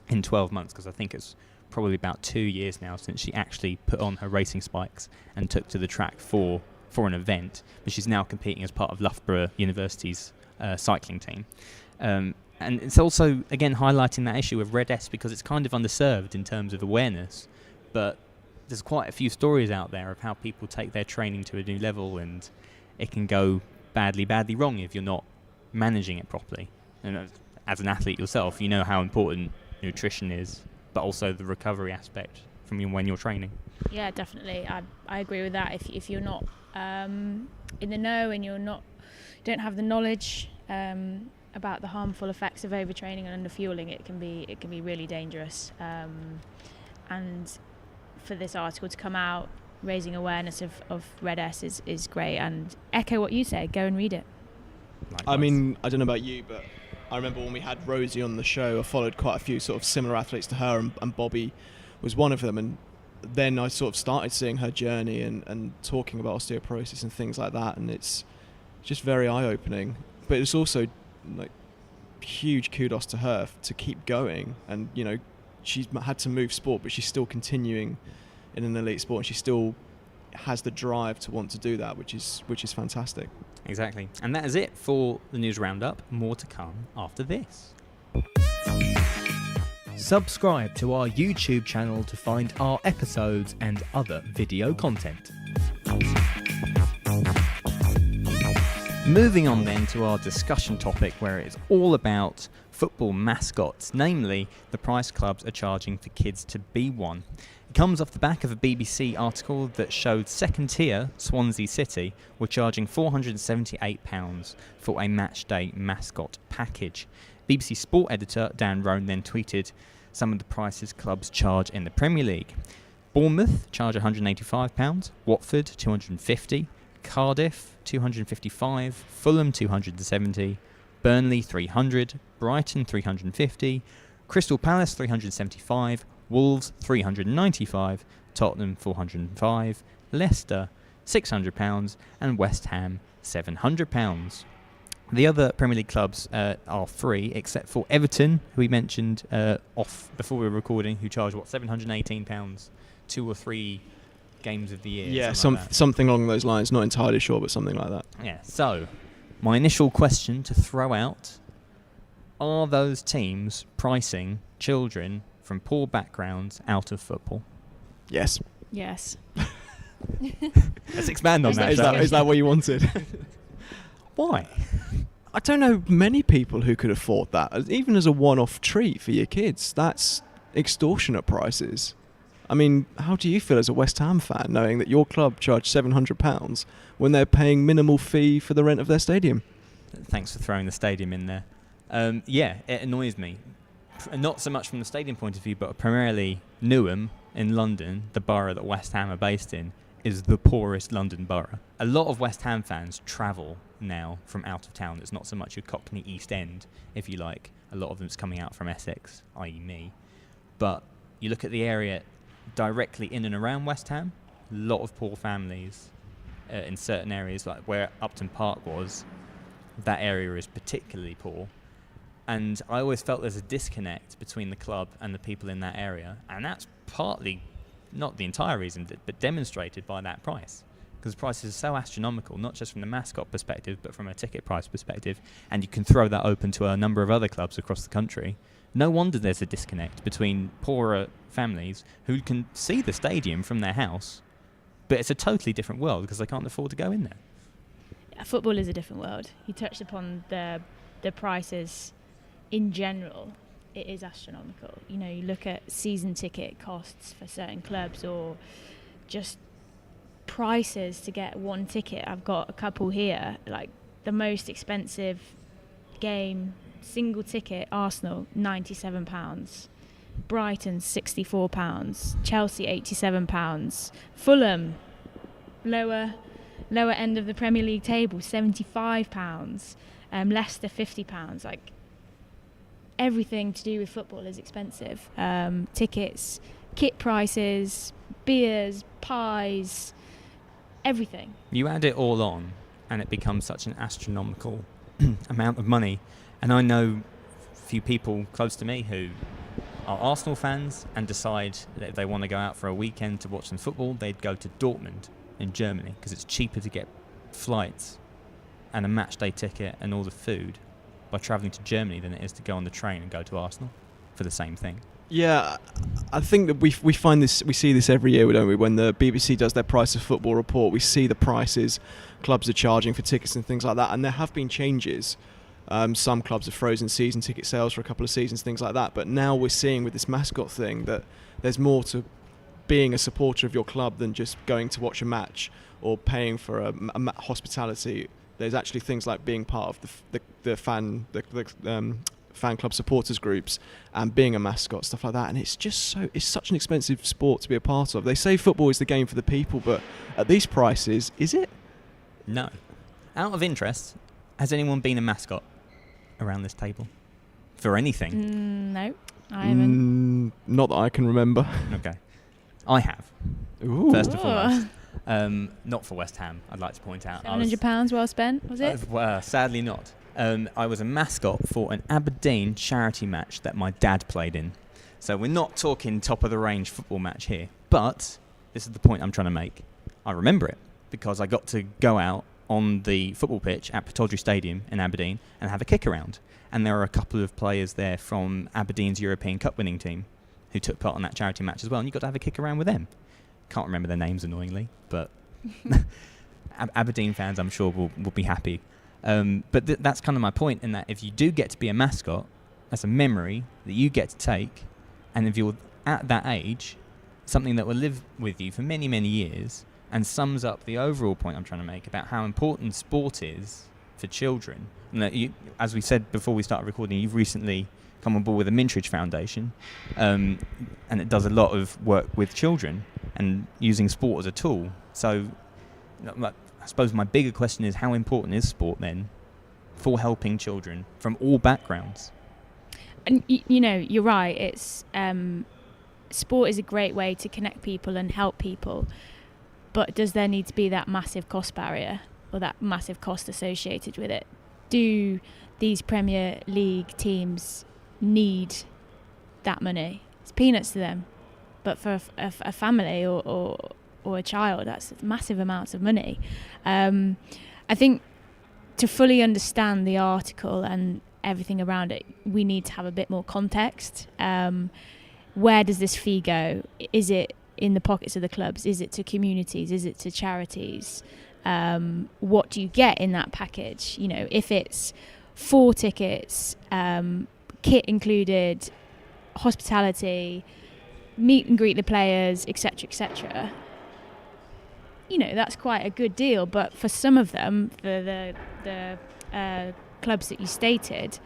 in 12 months, because I think it's probably about 2 years now since she actually put on her racing spikes and took to the track for an event. But she's now competing as part of Loughborough University's cycling team. And it's also, again, highlighting that issue of Red S, because it's kind of underserved in terms of awareness. But there's quite a few stories out there of how people take their training to a new level, and it can go badly wrong if you're not managing it properly. And as an athlete yourself, you know how important nutrition is, but also the recovery aspect from when you're training. Yeah, definitely. I agree with that. If you're not in the know and don't have the knowledge about the harmful effects of overtraining and underfueling, it can be really dangerous. And for this article to come out raising awareness of Red S is great, and echo what you said, go and read it. Likewise. I mean, I don't know about you, but I remember when we had Rosie on the show, I followed quite a few sort of similar athletes to her, and Bobby was one of them. And then I sort of started seeing her journey and talking about osteoporosis and things like that, and it's just very eye-opening. But it's also like huge kudos to her to keep going. And she's had to move sport, but she's still continuing in an elite sport, and she still has the drive to want to do that, which is fantastic. Exactly. And that is it for the news roundup. More to come after this. Subscribe to our YouTube channel to find our episodes and other video content. Moving on then to our discussion topic, where it's all about football mascots, namely the price clubs are charging for kids to be one. It comes off the back of a BBC article that showed second tier Swansea City were charging £478 for a match day mascot package. BBC Sport editor Dan Roan then tweeted some of the prices clubs charge in the Premier League. Bournemouth charge £185, Watford £250, Cardiff £255, Fulham £270, Burnley £300, Brighton £350, Crystal Palace £375, Wolves £395, Tottenham £405, Leicester £600 and West Ham £700. The other Premier League clubs are free, except for Everton, who we mentioned off before we were recording, who charge, £718, 2 or 3 games of the year. Yeah, like something along those lines. Not entirely sure, but something like that. Yeah, so my initial question to throw out, are those teams pricing children from poor backgrounds out of football? Yes. Yes. Let's expand on that. Is that what you wanted? Why? I don't know many people who could afford that, even as a one-off treat for your kids. That's extortionate prices. I mean, how do you feel as a West Ham fan knowing that your club charged £700 when they're paying minimal fee for the rent of their stadium? Thanks for throwing the stadium in there. Yeah, it annoys me. Not so much from the stadium point of view, but primarily Newham in London, the borough that West Ham are based in, is the poorest London borough. A lot of West Ham fans travel now from out of town. It's not so much your Cockney East End, if you like. A lot of them's coming out from Essex, i.e. me. But you look at the area directly in and around West Ham, a lot of poor families in certain areas, like where Upton Park was. That area is particularly poor. And I always felt there's a disconnect between the club and the people in that area. And that's partly, not the entire reason, but demonstrated by that price. Because the prices are so astronomical, not just from the mascot perspective, but from a ticket price perspective. And you can throw that open to a number of other clubs across the country. No wonder there's a disconnect between poorer families who can see the stadium from their house, but it's a totally different world because they can't afford to go in there. Yeah, football is a different world. You touched upon the prices in general. It is astronomical. You know, you look at season ticket costs for certain clubs, or just prices to get one ticket. I've got a couple here. Like the most expensive game, single ticket, Arsenal, £97. Brighton, £64. Chelsea, £87. Fulham, lower end of the Premier League table, £75. Leicester, £50. Like, everything to do with football is expensive. Tickets, kit prices, beers, pies, everything. You add it all on and it becomes such an astronomical amount of money. And I know a few people close to me who are Arsenal fans and decide that if they want to go out for a weekend to watch some football, they'd go to Dortmund in Germany because it's cheaper to get flights and a match day ticket and all the food by travelling to Germany than it is to go on the train and go to Arsenal for the same thing. Yeah, I think that we find this, we see this every year, don't we? When the BBC does their price of football report, we see the prices clubs are charging for tickets and things like that, and there have been changes. Some clubs have frozen season ticket sales for a couple of seasons, things like that. But now we're seeing with this mascot thing that there's more to being a supporter of your club than just going to watch a match or paying for a hospitality. There's actually things like being part of the fan club supporters groups and being a mascot, stuff like that. And it's such an expensive sport to be a part of. They say football is the game for the people, but at these prices, is it? No. Out of interest, has anyone been a mascot around this table for anything? No, I haven't. Not that I can remember. Okay. I have. Ooh. First and foremost. Not for West Ham, I'd like to point out. £700 well spent, was it? Sadly not. I was a mascot for an Aberdeen charity match that my dad played in. So we're not talking top of the range football match here. But this is the point I'm trying to make. I remember it because I got to go out on the football pitch at Pittodrie Stadium in Aberdeen and have a kick around. And there are a couple of players there from Aberdeen's European Cup winning team who took part in that charity match as well, and you got to have a kick around with them. Can't remember their names, annoyingly, but Aberdeen fans, I'm sure, will be happy. But that's kind of my point, in that if you do get to be a mascot, that's a memory that you get to take, and if you're at that age, something that will live with you for many, many years, and sums up the overall point I'm trying to make about how important sport is for children. And that you, as we said before we started recording, you've recently come on board with the Mintridge Foundation, and it does a lot of work with children and using sport as a tool. So I suppose my bigger question is, how important is sport then for helping children from all backgrounds? And you're right, it's sport is a great way to connect people and help people, but does there need to be that massive cost barrier or that massive cost associated with it? Do these Premier League teams need that money? It's peanuts to them, but for a family or a child, that's massive amounts of money. I think to fully understand the article and everything around it, we need to have a bit more context. Where does this fee go? Is it in the pockets of the clubs? Is it to communities? Is it to charities? What do you get in that package? If it's 4 tickets, kit included, hospitality, meet and greet the players, etc., etc., that's quite a good deal. But for some of them, the clubs that you stated,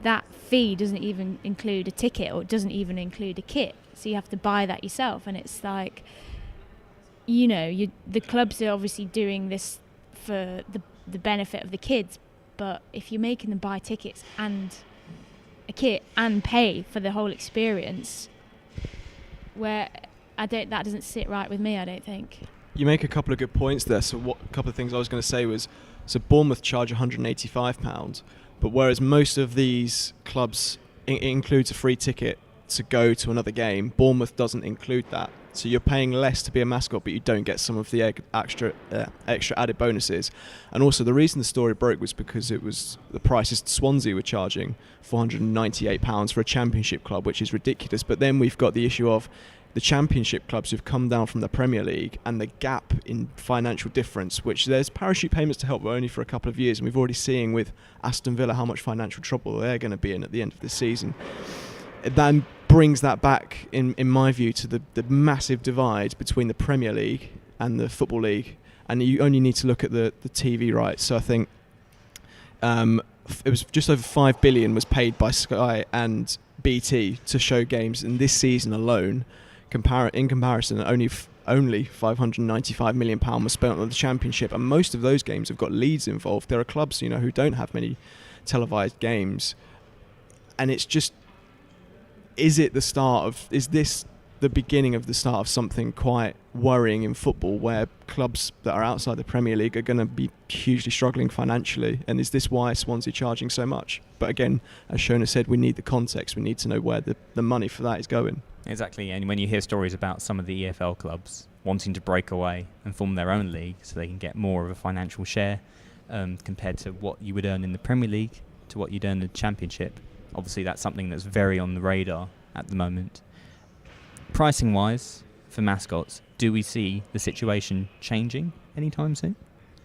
that fee doesn't even include a ticket, or it doesn't even include a kit. So you have to buy that yourself, and it's like, the clubs are obviously doing this for the benefit of the kids, but if you're making them buy tickets and a kit and pay for the whole experience, that doesn't sit right with me, I don't think. You make a couple of good points there. So a couple of things I was going to say was, so Bournemouth charge £185, but whereas most of these clubs it includes a free ticket to go to another game, Bournemouth doesn't include that. So you're paying less to be a mascot, but you don't get some of the extra added bonuses. And also, the reason the story broke was because it was the prices Swansea were charging, £498 for a Championship club, which is ridiculous. But then we've got the issue of the Championship clubs who've come down from the Premier League, and the gap in financial difference, which there's parachute payments to help, but only for a couple of years. And we've already seen with Aston Villa how much financial trouble they're going to be in at the end of the season. That brings that back, in my view, to the massive divide between the Premier League and the Football League. And you only need to look at the TV rights. So I think it was just over £5 billion was paid by Sky and BT to show games in this season alone. In comparison, only £595 million was spent on the Championship, and most of those games have got Leeds involved. There are clubs, who don't have many televised games, and it's just, is this the beginning of the start of something quite worrying in football, where clubs that are outside the Premier League are going to be hugely struggling financially? And is this why Swansea charging so much? But again, as Shona said, we need the context. We need to know where the money for that is going. Exactly, and when you hear stories about some of the EFL clubs wanting to break away and form their own league so they can get more of a financial share compared to what you would earn in the Premier League to what you'd earn in the Championship, obviously that's something that's very on the radar at the moment. Pricing-wise, for mascots, do we see the situation changing anytime soon?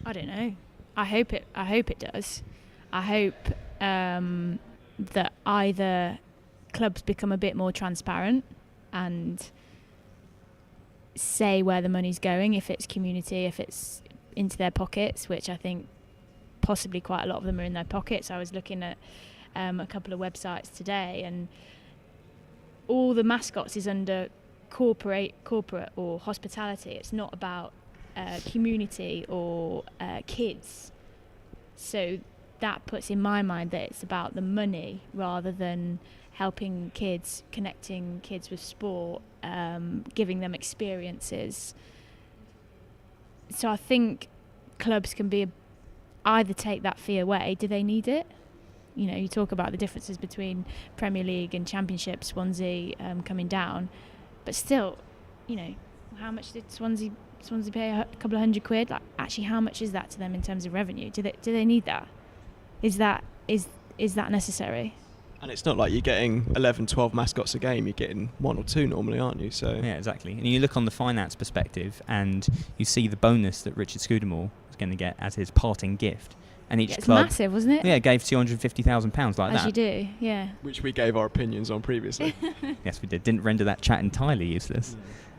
I don't know. I hope it does. I hope that either clubs become a bit more transparent and say where the money's going, if it's community, if it's into their pockets, which I think possibly quite a lot of them are in their pockets. I was looking at a couple of websites today, and all the mascots is under corporate or hospitality. It's not about community or kids. So that puts in my mind that it's about the money rather than helping kids, connecting kids with sport, giving them experiences. So I think clubs can either take that fee away. Do they need it? You talk about the differences between Premier League and Championship, Swansea coming down, but still, how much did Swansea pay? A couple of £100. Like, actually, how much is that to them in terms of revenue? Do they need that? Is that necessary? And it's not like you're getting 11, 12 mascots a game. You're getting 1 or 2 normally, aren't you? So yeah, exactly. And you look on the finance perspective, and you see the bonus that Richard Scudamore is going to get as his parting gift. And each It's club, massive, wasn't it? yeah, gave £250,000 like As that. you do, yeah. which we gave our opinions on previously. Yes, we did. Didn't render that chat entirely useless.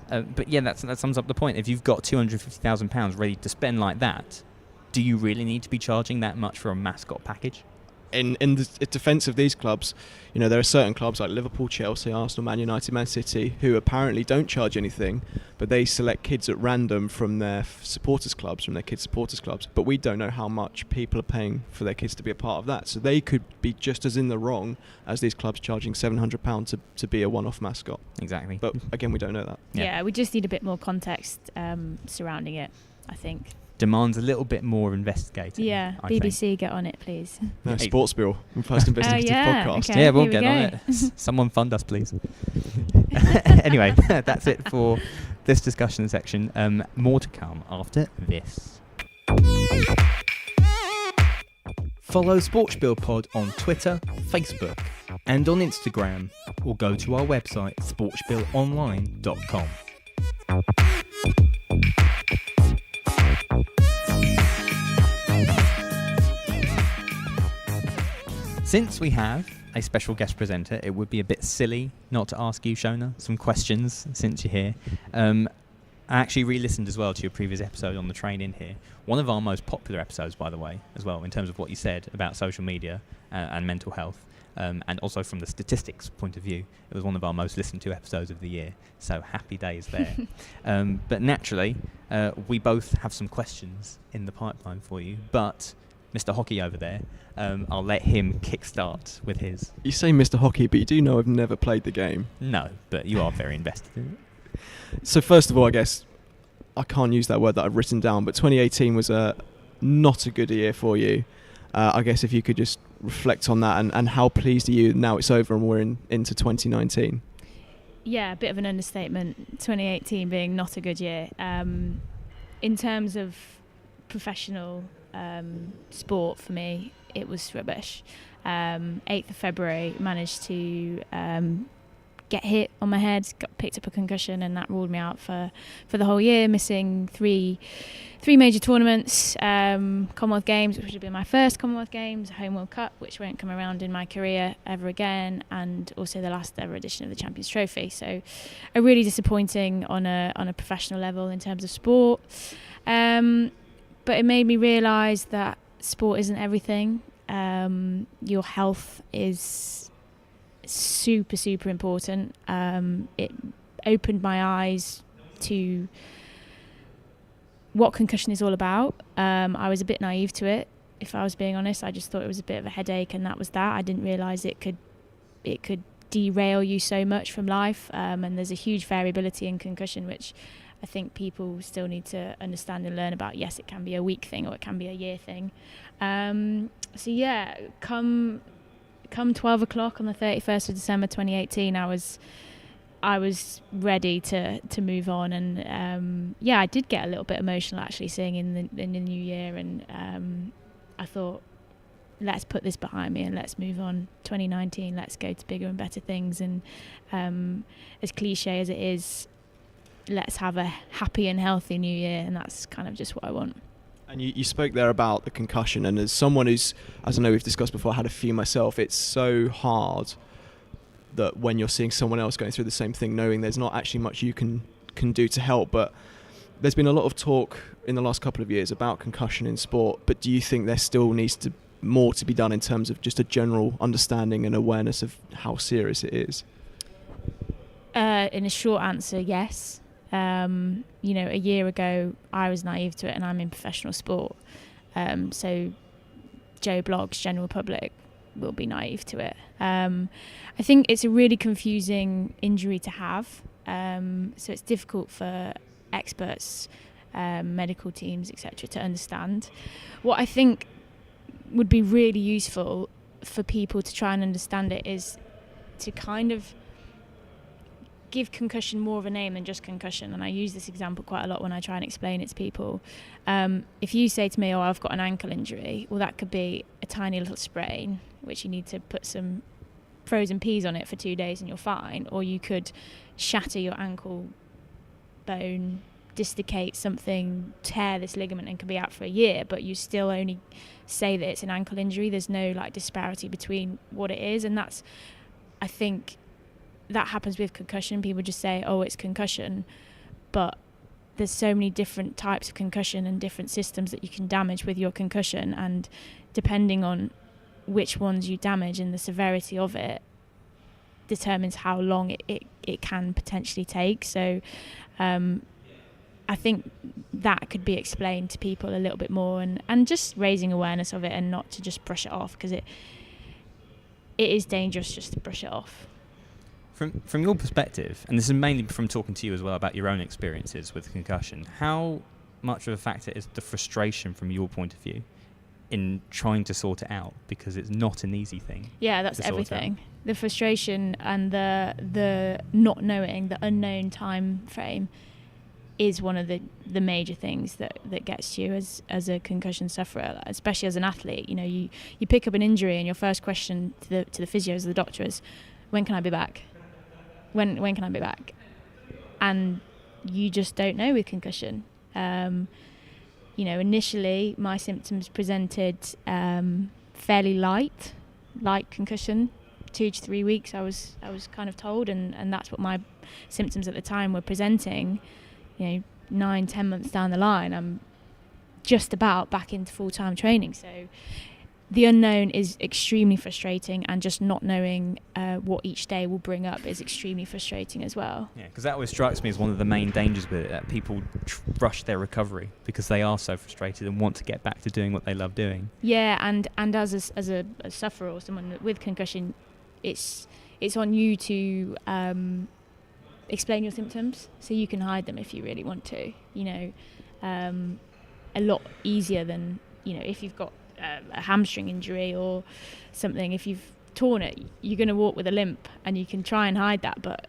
But yeah, that sums up the point. If you've got £250,000 ready to spend like that, do you really need to be charging that much for a mascot package? In the defence of these clubs, you know, there are certain clubs like Liverpool, Chelsea, Arsenal, Man United, Man City, who apparently don't charge anything, but they select kids at random from their supporters clubs, from their kids' supporters clubs. But we don't know how much people are paying for their kids to be a part of that. So they could be just as in the wrong as these clubs charging £700 to be a one-off mascot. Exactly. But again, we don't know that. Yeah, we just need a bit more context surrounding it, I think. Demands a little bit more investigating. Yeah, I BBC, think. get on it, please. No, Hey. SportSpiel, first investigative podcast. Okay, Yeah, we'll here get we on go. it. Someone fund us, please. Anyway, that's it for this discussion section. More to come after this. Follow SportSpiel Pod on Twitter, Facebook, and on Instagram, or go to our website sportspielonline.com. Since we have a special guest presenter, it would be a bit silly not to ask you, Shona, some questions since you're here. I actually re-listened as well to your previous episode on the train in here. One of our most popular episodes, by the way, as well, in terms of what you said about social media and mental health. And also from the statistics point of view, it was one of our most listened to episodes of the year. So happy days there. But naturally, we both have some questions in the pipeline for you. But Mr. Hockey over there, I'll let him kickstart with his. You say Mr. Hockey, but you do know I've never played the game. No, but you are very invested in it. So first of all, I guess I can't use that word that I've written down, but 2018 was not a good year for you. I guess if you could just reflect on that and how pleased are you now it's over and we're into 2019? Yeah, a bit of an understatement, 2018 being not a good year. In terms of professional sport for me, it was rubbish. 8th of February, managed to get hit on my head, got picked up a concussion, and that ruled me out for the whole year, missing three major tournaments, Commonwealth Games, which would have been my first Commonwealth Games, Home World Cup, which won't come around in my career ever again, and also the last ever edition of the Champions Trophy. So a really disappointing on a professional level in terms of sport. But it made me realise that sport isn't everything. Your health is super, super important. It opened my eyes to what concussion is all about. I was a bit naive to it, if I was being honest. I just thought it was a bit of a headache, and that was that. I didn't realise it could derail you so much from life. And there's a huge variability in concussion, which I think people still need to understand and learn about. Yes, it can be a week thing or it can be a year thing. So yeah, come 12 o'clock on the 31st of December 2018, I was ready to move on, and yeah, I did get a little bit emotional actually seeing in the new year, and I thought, let's put this behind me and let's move on. 2019, let's go to bigger and better things, and as cliche as it is, let's have a happy and healthy new year, and that's kind of just what I want. And you spoke there about the concussion, and as someone who's, as I know we've discussed before, had a few myself, it's so hard that when you're seeing someone else going through the same thing, knowing there's not actually much you can do to help. But there's been a lot of talk in the last couple of years about concussion in sport, but do you think there still needs to more to be done in terms of just a general understanding and awareness of how serious it is? In a short answer, yes. A year ago I was naive to it, and I'm in professional sport, so Joe Blogs, general public, will be naive to it. I think it's a really confusing injury to have, so it's difficult for experts, medical teams, etc., to understand. What I think would be really useful for people to try and understand it is to kind of give concussion more of a name than just concussion, and I use this example quite a lot when I try and explain it to people. If you say to me, I've got an ankle injury, well, that could be a tiny little sprain, which you need to put some frozen peas on it for 2 days and you're fine, or you could shatter your ankle bone, dislocate something, tear this ligament, and can be out for a year, but you still only say that it's an ankle injury. There's no disparity between what it is, and I think that happens with concussion. People just say, it's concussion, but there's so many different types of concussion and different systems that you can damage with your concussion, and depending on which ones you damage and the severity of it determines how long it can potentially take. So I think that could be explained to people a little bit more, and just raising awareness of it, and not to just brush it off, because it is dangerous just to brush it off. From your perspective, and this is mainly from talking to you as well about your own experiences with concussion, how much of a factor is the frustration from your point of view in trying to sort it out? Because it's not an easy thing. Yeah, that's everything. The frustration and the not knowing, the unknown time frame is one of the major things that gets you as a concussion sufferer, especially as an athlete. You pick up an injury and your first question to the physios or the doctor is, when can I be back? When can I be back? And you just don't know with concussion. Initially my symptoms presented fairly light concussion. 2 to 3 weeks I was kind of told, and that's what my symptoms at the time were presenting. 9-10 months down the line, I'm just about back into full-time training. So the unknown is extremely frustrating, and just not knowing what each day will bring up is extremely frustrating as well. Yeah, because that always strikes me as one of the main dangers with it, that people rush their recovery because they are so frustrated and want to get back to doing what they love doing. Yeah, and as a sufferer or someone with concussion, it's on you to explain your symptoms, so you can hide them if you really want to. A lot easier than if you've got a hamstring injury or something. If you've torn it, you're going to walk with a limp, and you can try and hide that,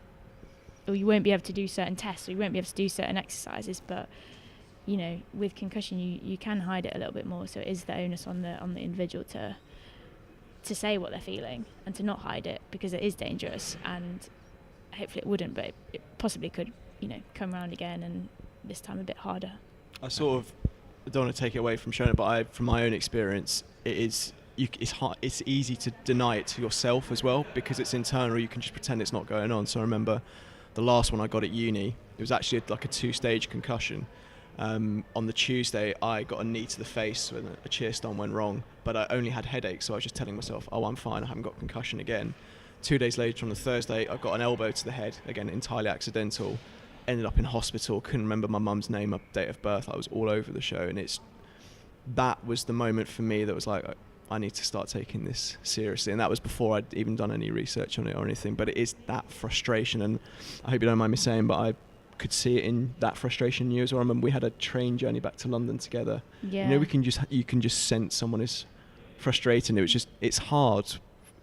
or you won't be able to do certain tests, or you won't be able to do certain exercises. But with concussion, you can hide it a little bit more. So it is the onus on the individual to say what they're feeling and to not hide it, because it is dangerous, and hopefully it wouldn't, but it possibly could come around again, and this time a bit harder. I sort of don't want to take it away from Shona, but from my own experience, it's hard. It's easy to deny it to yourself as well, because it's internal. You can just pretend it's not going on. So I remember the last one I got at uni, it was actually like a 2-stage concussion. On the Tuesday, I got a knee to the face when a cheer stand went wrong, but I only had headaches, so I was just telling myself, I'm fine, I haven't got concussion again. 2 days later, on the Thursday, I got an elbow to the head, again entirely accidental. Ended up in hospital, couldn't remember my mum's name, my date of birth. I was all over the show, and that was the moment for me that was like, I need to start taking this seriously. And that was before I'd even done any research on it or anything. But it is that frustration, and I hope you don't mind me saying, but I could see it in that frustration in you as well. I remember we had a train journey back to London together. Yeah. You can just sense someone is frustrated. It's hard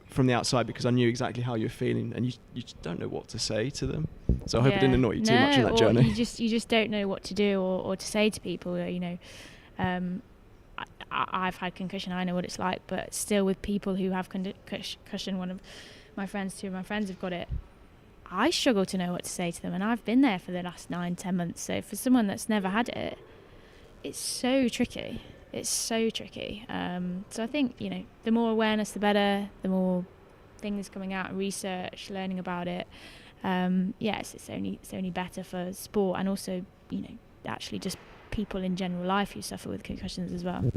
from the outside, because I knew exactly how you were feeling, and you just don't know what to say to them. So I hope I didn't annoy you too much on that journey. You just don't know what to do or to say to people. I've had concussion, I know what it's like, but still with people who have concussion, two of my friends have got it, I struggle to know what to say to them, and I've been there for the last 9-10 months. So for someone that's never had it, it's so tricky. So I think the more awareness, the better. The more things coming out, research, learning about it. It's only better for sport, and also actually just people in general life who suffer with concussions as well.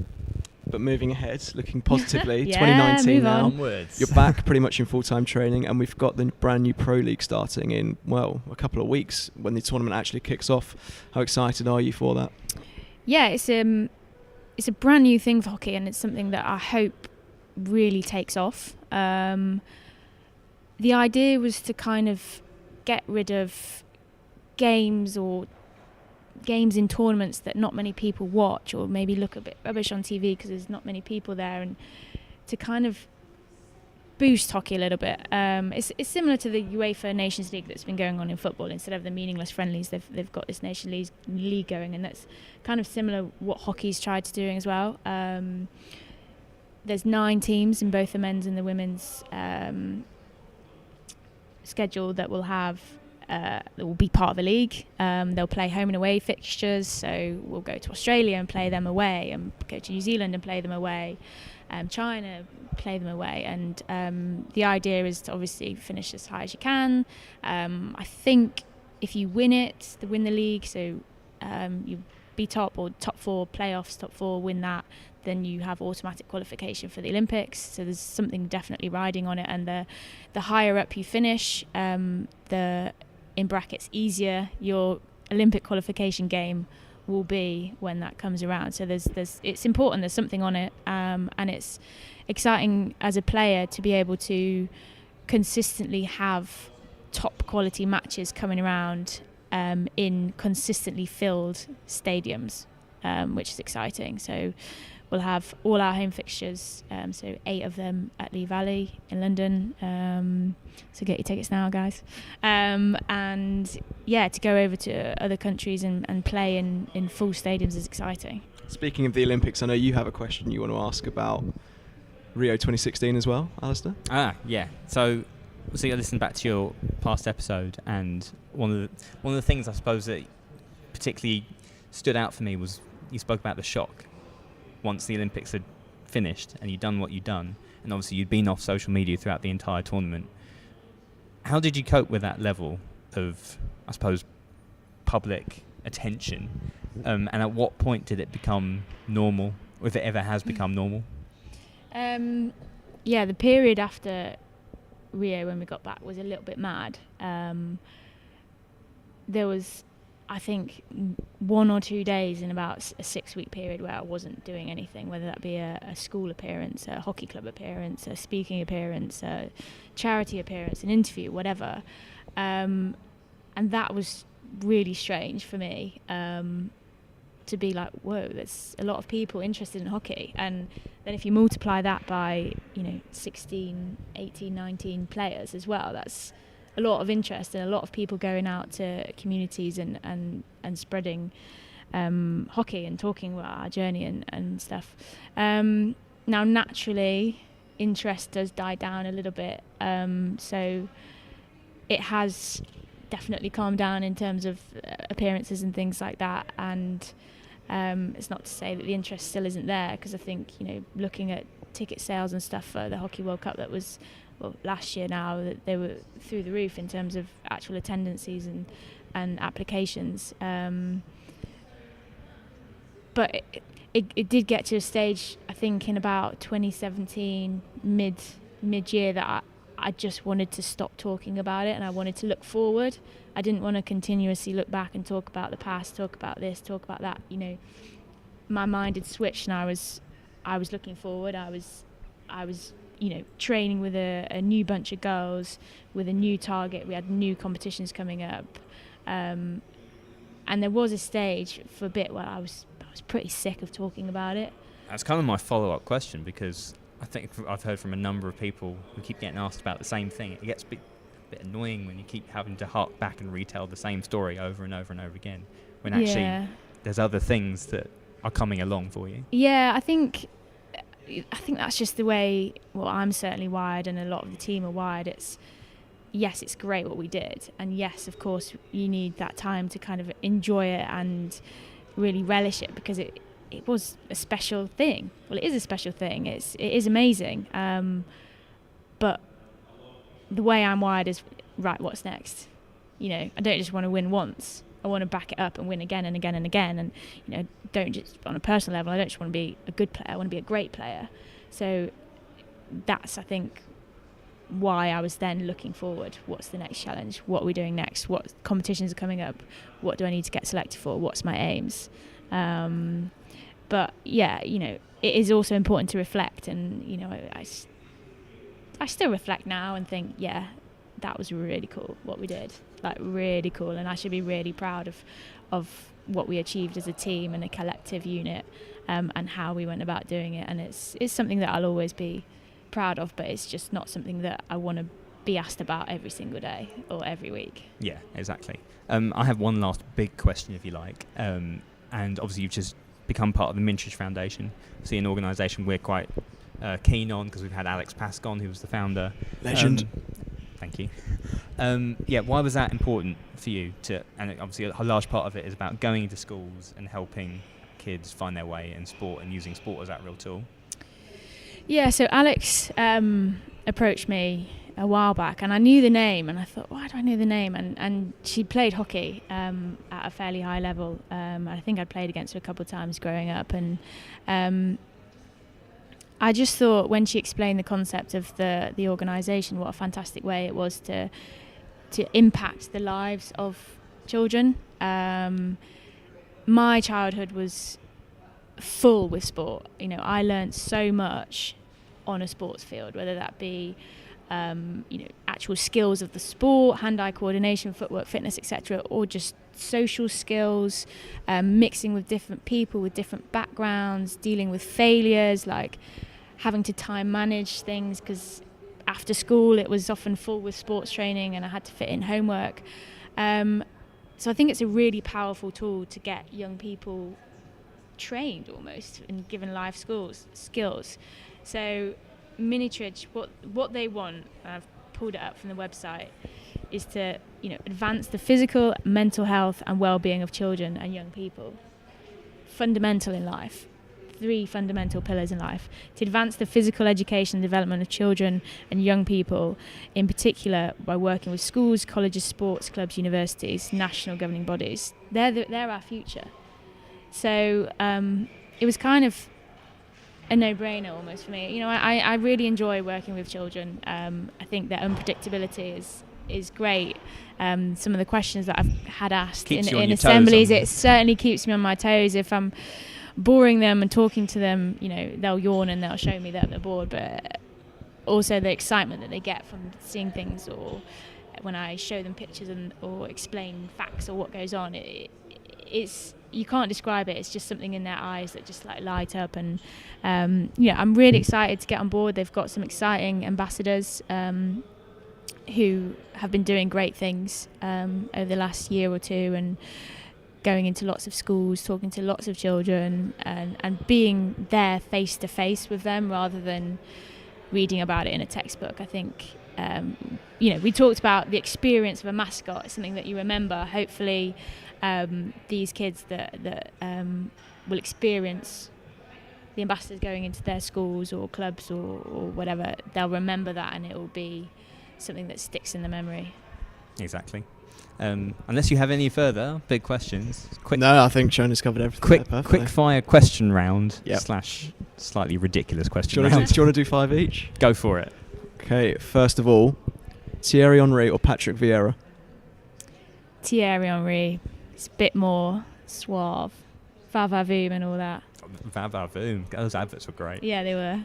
But moving ahead, looking positively, Yeah, 2019 now, onwards. You're back pretty much in full-time training, and we've got the brand new Pro League starting in a couple of weeks when the tournament actually kicks off. How excited are you for that? Yeah, it's a brand new thing for hockey, and it's something that I hope really takes off. The idea was to kind of get rid of games in tournaments that not many people watch, or maybe look a bit rubbish on TV because there's not many people there, and to kind of boost hockey a little bit. It's similar to the UEFA Nations League that's been going on in football. Instead of the meaningless friendlies, they've got this Nations League going, and that's kind of similar what hockey's tried to doing as well. There's 9 teams in both the men's and the women's schedule that will have that will be part of a league. They'll play home and away fixtures, so we'll go to Australia and play them away, and go to New Zealand and play them away, China, play them away, and the idea is to obviously finish as high as you can. I think if you win the league, so you be top 4 playoffs, top 4, win that, then you have automatic qualification for the Olympics. So there's something definitely riding on it, and the higher up you finish, the in brackets easier your Olympic qualification game will be when that comes around. So there's it's important, there's something on it, and it's exciting as a player to be able to consistently have top quality matches coming around in consistently filled stadiums, which is exciting. So we'll have all our home fixtures, so 8 of them at Lee Valley in London. So get your tickets now, guys. And yeah, to go over to other countries and play in full stadiums is exciting. Speaking of the Olympics, I know you have a question you want to ask about Rio 2016 as well, Alasdair. Yeah. So I listened back to your past episode, and one of the things I suppose that particularly stood out for me was you spoke about the shock once the Olympics had finished and you'd done what you'd done, and obviously you'd been off social media throughout the entire tournament. How did you cope with that level of, I suppose, public attention? And at what point did it become normal, or if it ever has become normal? Yeah, the period after Rio when we got back was a little bit mad. There was, I think, 1 or 2 days in about a 6-week period where I wasn't doing anything, whether that be a school appearance, a hockey club appearance, a speaking appearance, a charity appearance, an interview, whatever. And that was really strange for me, to be like, whoa, there's a lot of people interested in hockey. And then if you multiply that by 16, 18, 19 players as well, that's a lot of interest and a lot of people going out to communities and spreading hockey and talking about our journey and stuff. Now, naturally, interest does die down a little bit. So it has definitely calmed down in terms of appearances and things like that. And it's not to say that the interest still isn't there, because I think, looking at ticket sales and stuff for the Hockey World Cup that was last year now, that they were through the roof in terms of actual attendances and applications. But it did get to a stage, I think, in about 2017, mid-year, that I just wanted to stop talking about it, and I wanted to look forward. I didn't want to continuously look back and talk about the past, talk about this, talk about that. My mind had switched, and I was looking forward. I was training with a new bunch of girls with a new target. We had new competitions coming up, and there was a stage for a bit where I was pretty sick of talking about it. That's kind of my follow-up question, because I think I've heard from a number of people who keep getting asked about the same thing. It gets a bit annoying when you keep having to hark back and retell the same story over and over and over again, when actually there's other things that are coming along for you. Yeah, I think that's just the way, I'm certainly wired, and a lot of the team are wired. It's great what we did, and yes, of course, you need that time to kind of enjoy it and really relish it, because it was a special thing. Well, it is a special thing. It is amazing. But the way I'm wired is, right, what's next? I don't just want to win once. I want to back it up and win again and again and again. And, don't just, on a personal level, I don't just want to be a good player. I want to be a great player. So that's, I think, why I was then looking forward. What's the next challenge? What are we doing next? What competitions are coming up? What do I need to get selected for? What's my aims? But yeah, it is also important to reflect, and I still reflect now and think, yeah, that was really cool what we did, like really cool, and I should be really proud of what we achieved as a team and a collective unit, and how we went about doing it, and it's something that I'll always be proud of, but it's just not something that I want to be asked about every single day or every week. Yeah, exactly. I have one last big question, if you like. And obviously you've just become part of the Minchridge Foundation. See, an organisation we're quite keen on because we've had Alex Pascon, who was the founder. Legend. Thank you. Why was that important for you to? And obviously a large part of it is about going into schools and helping kids find their way in sport and using sport as that real tool. Yeah, so Alex approached me a while back, and I knew the name, and I thought, why do I know the name? And she played hockey at a fairly high level. I think I'd played against her a couple of times growing up, and I just thought when she explained the concept of the organisation, what a fantastic way it was to impact the lives of children. My childhood was full with sport. You know, I learned so much on a sports field, whether that be actual skills of the sport, hand-eye coordination, footwork, fitness, etc., or just social skills, mixing with different people with different backgrounds, dealing with failures, like having to time manage things, because after school it was often full with sports training and I had to fit in homework. So I think it's a really powerful tool to get young people trained almost and given life skills. So Minchridge, what they want, and I've pulled it up from the website, is to advance the physical, mental health and well-being of children and young people. Fundamental in life. 3 fundamental pillars in life: to advance the physical education and development of children and young people, in particular by working with schools, colleges, sports clubs, universities, national governing bodies. They're our future. So it was kind of a no-brainer almost for me. I really enjoy working with children. I think their unpredictability is great. Some of the questions that I've had asked in assemblies, it certainly keeps me on my toes. If I'm boring them and talking to them, they'll yawn and they'll show me that they're bored, but also the excitement that they get from seeing things, or when I show them pictures or explain facts or what goes on, it's you can't describe it. It's just something in their eyes that just like light up, and I'm really excited to get on board. They've got some exciting ambassadors who have been doing great things over the last year or two, and going into lots of schools, talking to lots of children, and being there face to face with them rather than reading about it in a textbook. I think we talked about the experience of a mascot. It's something that you remember. Hopefully these kids that will experience the ambassadors going into their schools or clubs or whatever, they'll remember that, and it will be something that sticks in the memory. Exactly. Unless you have any further big questions. No, I think Shona's covered everything. Quick fire question round / slightly ridiculous question round. round. Do you want to do 5 each? Go for it. Okay, first of all, Thierry Henry or Patrick Vieira? Thierry Henry. It's a bit more suave. Va-va-voom and all that. Va-va-voom. Those adverts were great. Yeah, they were.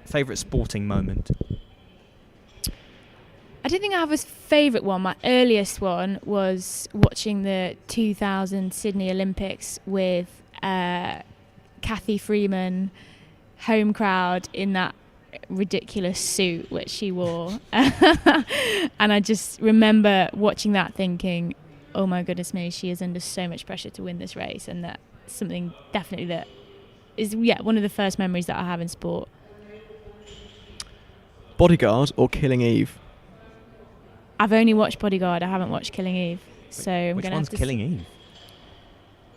Favourite sporting moment? I don't think I have a favourite one. My earliest one was watching the 2000 Sydney Olympics with Kathy Freeman, home crowd, in that ridiculous suit which she wore. And I just remember watching that thinking, oh my goodness me, she is under so much pressure to win this race, and that's something definitely that is one of the first memories that I have in sport. Bodyguard or Killing Eve? I've only watched Bodyguard. I haven't watched Killing Eve, so I'm Which gonna one's have to Killing Eve?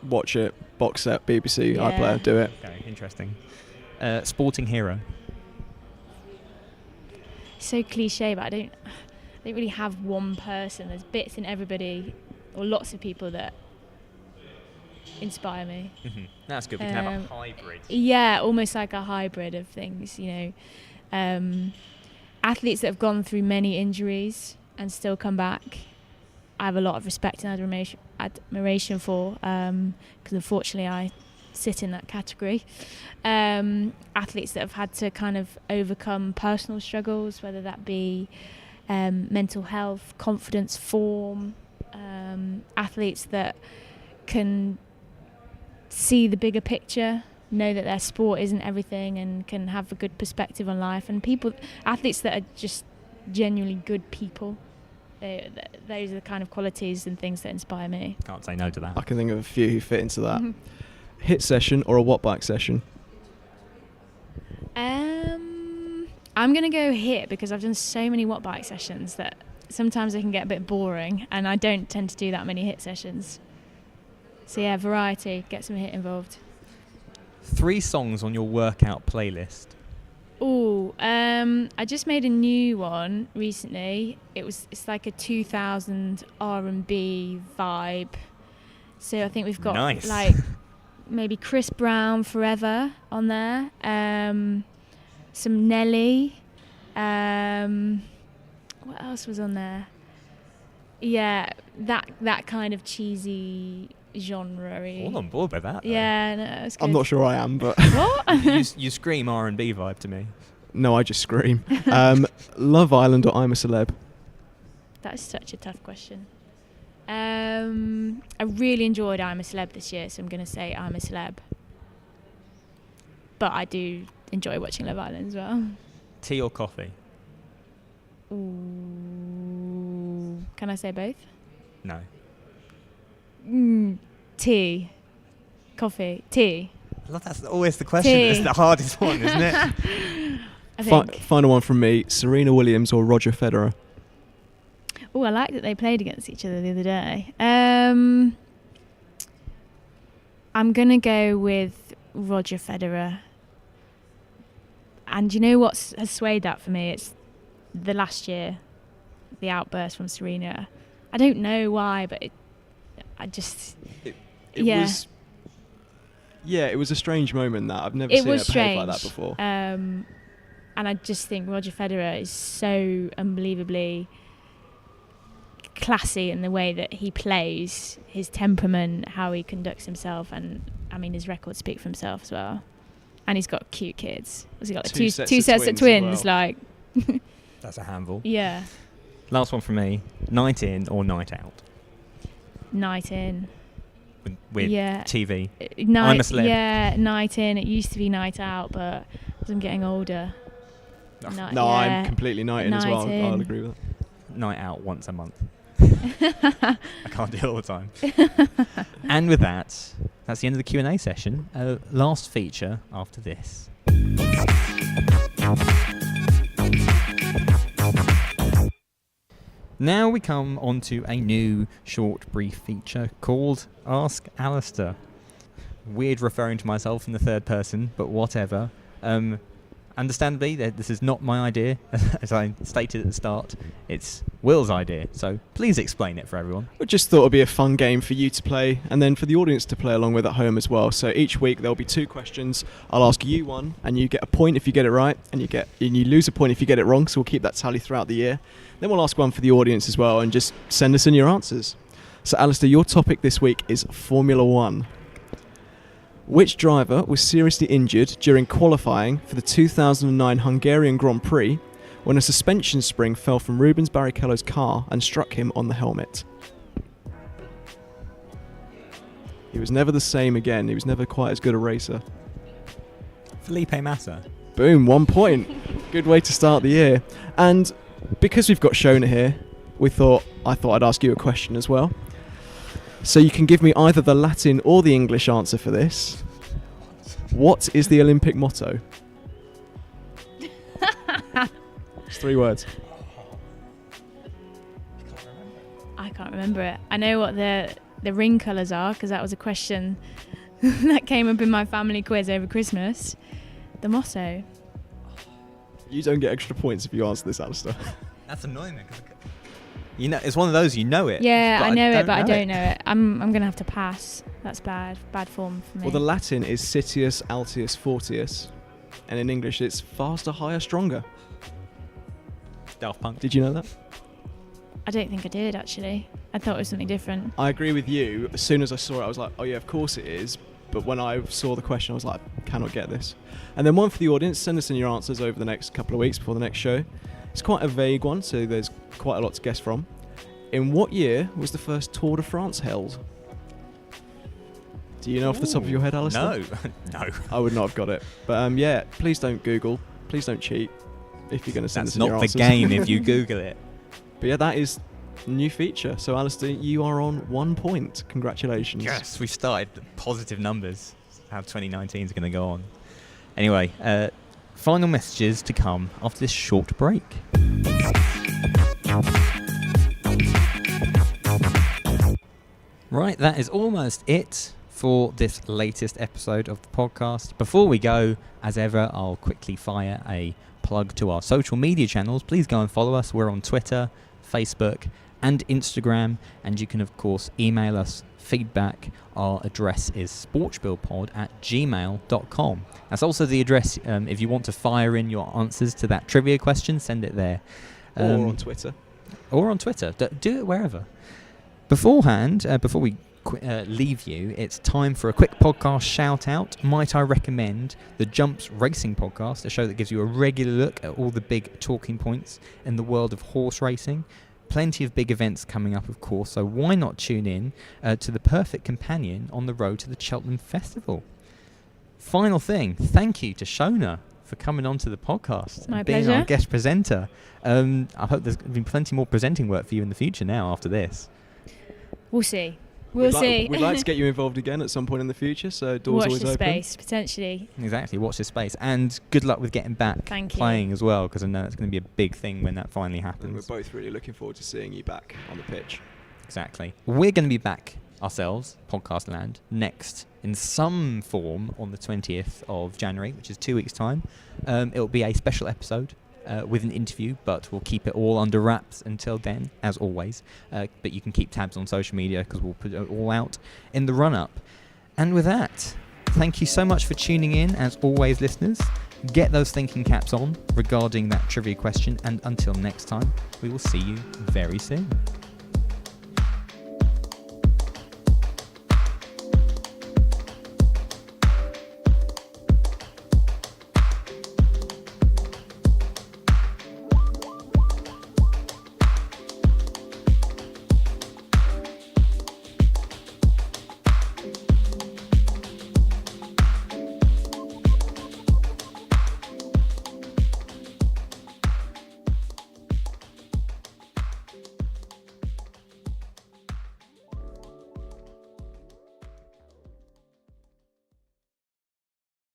Watch it. Box set, BBC, Yeah. iPlayer, do it. Okay, interesting. Sporting hero? So cliche, but I don't really have one person. There's bits in everybody, or lots of people that inspire me. Mm-hmm. That's good. We can have a hybrid. Yeah, almost like a hybrid of things. Athletes that have gone through many injuries and still come back, I have a lot of respect and admiration for, because unfortunately I sit in that category. Athletes that have had to kind of overcome personal struggles, whether that be mental health, confidence, form. Athletes that can see the bigger picture, know that their sport isn't everything and can have a good perspective on life, and athletes that are just genuinely good people. Those are the kind of qualities and things that inspire me. Can't say no to that. I can think of a few who fit into that. Hit session or a watt bike session? I'm going to go hit, because I've done so many watt bike sessions that sometimes they can get a bit boring, and I don't tend to do that many hit sessions. So yeah, variety, get some hit involved. 3 songs on your workout playlist. I just made a new one recently. It's like a 2000 R&B vibe. So I think we've got like maybe Chris Brown, Forever on there. Some Nelly. What else was on there? Yeah, that kind of cheesy genre-y. All on board with that, though. Yeah, no, it's good. I'm not sure I am, but What? you scream R&B vibe to me. no, I just scream. Love Island or I'm a Celeb? That is such a tough question. I really enjoyed I'm a Celeb this year, so I'm going to say I'm a Celeb. But I do enjoy watching Love Island as well. Tea or coffee? Ooh. Can I say both? No. Tea. Coffee. Tea. I love that's always the question. Tea. It's the hardest one, isn't it? I think. Final one from me. Serena Williams or Roger Federer? Oh, I like that they played against each other the other day. I'm going to go with Roger Federer. And you know what has swayed that for me? It's the last year, the outburst from Serena. I don't know why, but it was a strange moment that I've never it seen was it behave strange. like that before. And I just think Roger Federer is so unbelievably classy in the way that he plays, his temperament, how he conducts himself, and I mean his records speak for himself as well. And he's got cute kids. Has he got like two sets of twins? Well. Like, That's a handful. yeah, Last one from me. Night in or night out? night in. With Yeah. TV. Night, I'm a Celeb. Yeah, night in. It used to be night out, but as I'm getting older. I'm completely night in as well. Night in. I'll agree with that. Night out once a month. I can't do it all the time. And with that, that's the end of the Q&A session. Last feature after this. Now we come on to a new short brief feature called Ask Alasdair. Weird referring to myself in the third person, but whatever. Understandably, this is not my idea. As I stated at the start, it's Will's idea. So please explain it for everyone. I just thought it would be a fun game for you to play and then for the audience to play along with at home as well. So each week there'll be 2 questions. I'll ask you one and you get a point if you get it right, and you lose a point if you get it wrong. So we'll keep that tally throughout the year. Then we'll ask one for the audience as well and just send us in your answers. So Alasdair, your topic this week is Formula 1. Which driver was seriously injured during qualifying for the 2009 Hungarian Grand Prix when a suspension spring fell from Rubens Barrichello's car and struck him on the helmet? He was never the same again. He was never quite as good a racer. Felipe Massa. Boom, 1 point. Good way to start the year. And because we've got Shona here, I thought I'd ask you a question as well. So you can give me either the Latin or the English answer for this. What is the Olympic motto? It's 3 words. I can't remember it. I know what the ring colours are, because that was a question that came up in my family quiz over Christmas. The motto. You don't get extra points if you answer this, Alasdair. That's annoying. You know, it's one of those, you know it. Yeah, I know it, but I know don't know it. I'm going to have to pass. That's bad form for me. Well, the Latin is Citius Altius Fortius, and in English it's faster, higher, stronger. Daft Punk. Did you know that? I don't think I did, actually. I thought it was something different. I agree with you. As soon as I saw it, I was like, oh yeah, of course it is. But when I saw the question, I was like, I cannot get this. And then one for the audience. Send us in your answers over the next couple of weeks before the next show. It's quite a vague one, so there's quite a lot to guess from. In what year was the first Tour de France held? Do you know off the top of your head, Alasdair? No. No. I would not have got it. But yeah, please don't Google. Please don't cheat if you're going to send us That's in your not the answers. game if you Google it. But yeah, that is a new feature. So Alasdair, you are on 1 point. Congratulations. Yes, we've started positive numbers. How 2019 is going to go on. Anyway, final messages to come after this short break. Right, that is almost it for this latest episode of the podcast. Before we go, as ever, I'll quickly fire a plug to our social media channels. Please go and follow us. We're on Twitter, Facebook and Instagram, and you can of course email us feedback. Our address is sportspielpod@gmail.com. That's also the address if you want to fire in your answers to that trivia question, send it there. Or on Twitter. Or on Twitter. Do it wherever. Beforehand, before we leave you, it's time for a quick podcast shout out. Might I recommend the Jumps Racing podcast, a show that gives you a regular look at all the big talking points in the world of horse racing. Plenty of big events coming up, of course, so why not tune in to the perfect companion on the road to the Cheltenham Festival. Final thing, thank you to Shona for coming on to the podcast My and being pleasure. our guest presenter. I hope there's been plenty more presenting work for you in the future now after this. We'll see. We'll see. We'd like to get you involved again at some point in the future, so doors Watch always the open. space, potentially. Exactly, watch this space. And good luck with getting back Thank you. playing as well, because I know it's going to be a big thing when that finally And we're happens. both really looking forward to seeing you back on the pitch. Exactly. We're going to be back ourselves, Podcast Land, next in some form on the 20th of January, which is 2 weeks' time. It'll be a special episode with an interview, but we'll keep it all under wraps until then, as always. But you can keep tabs on social media because we'll put it all out in the run-up. And with that, thank you so much for tuning in, as always, listeners. Get those thinking caps on regarding that trivia question, and until next time, we will see you very soon.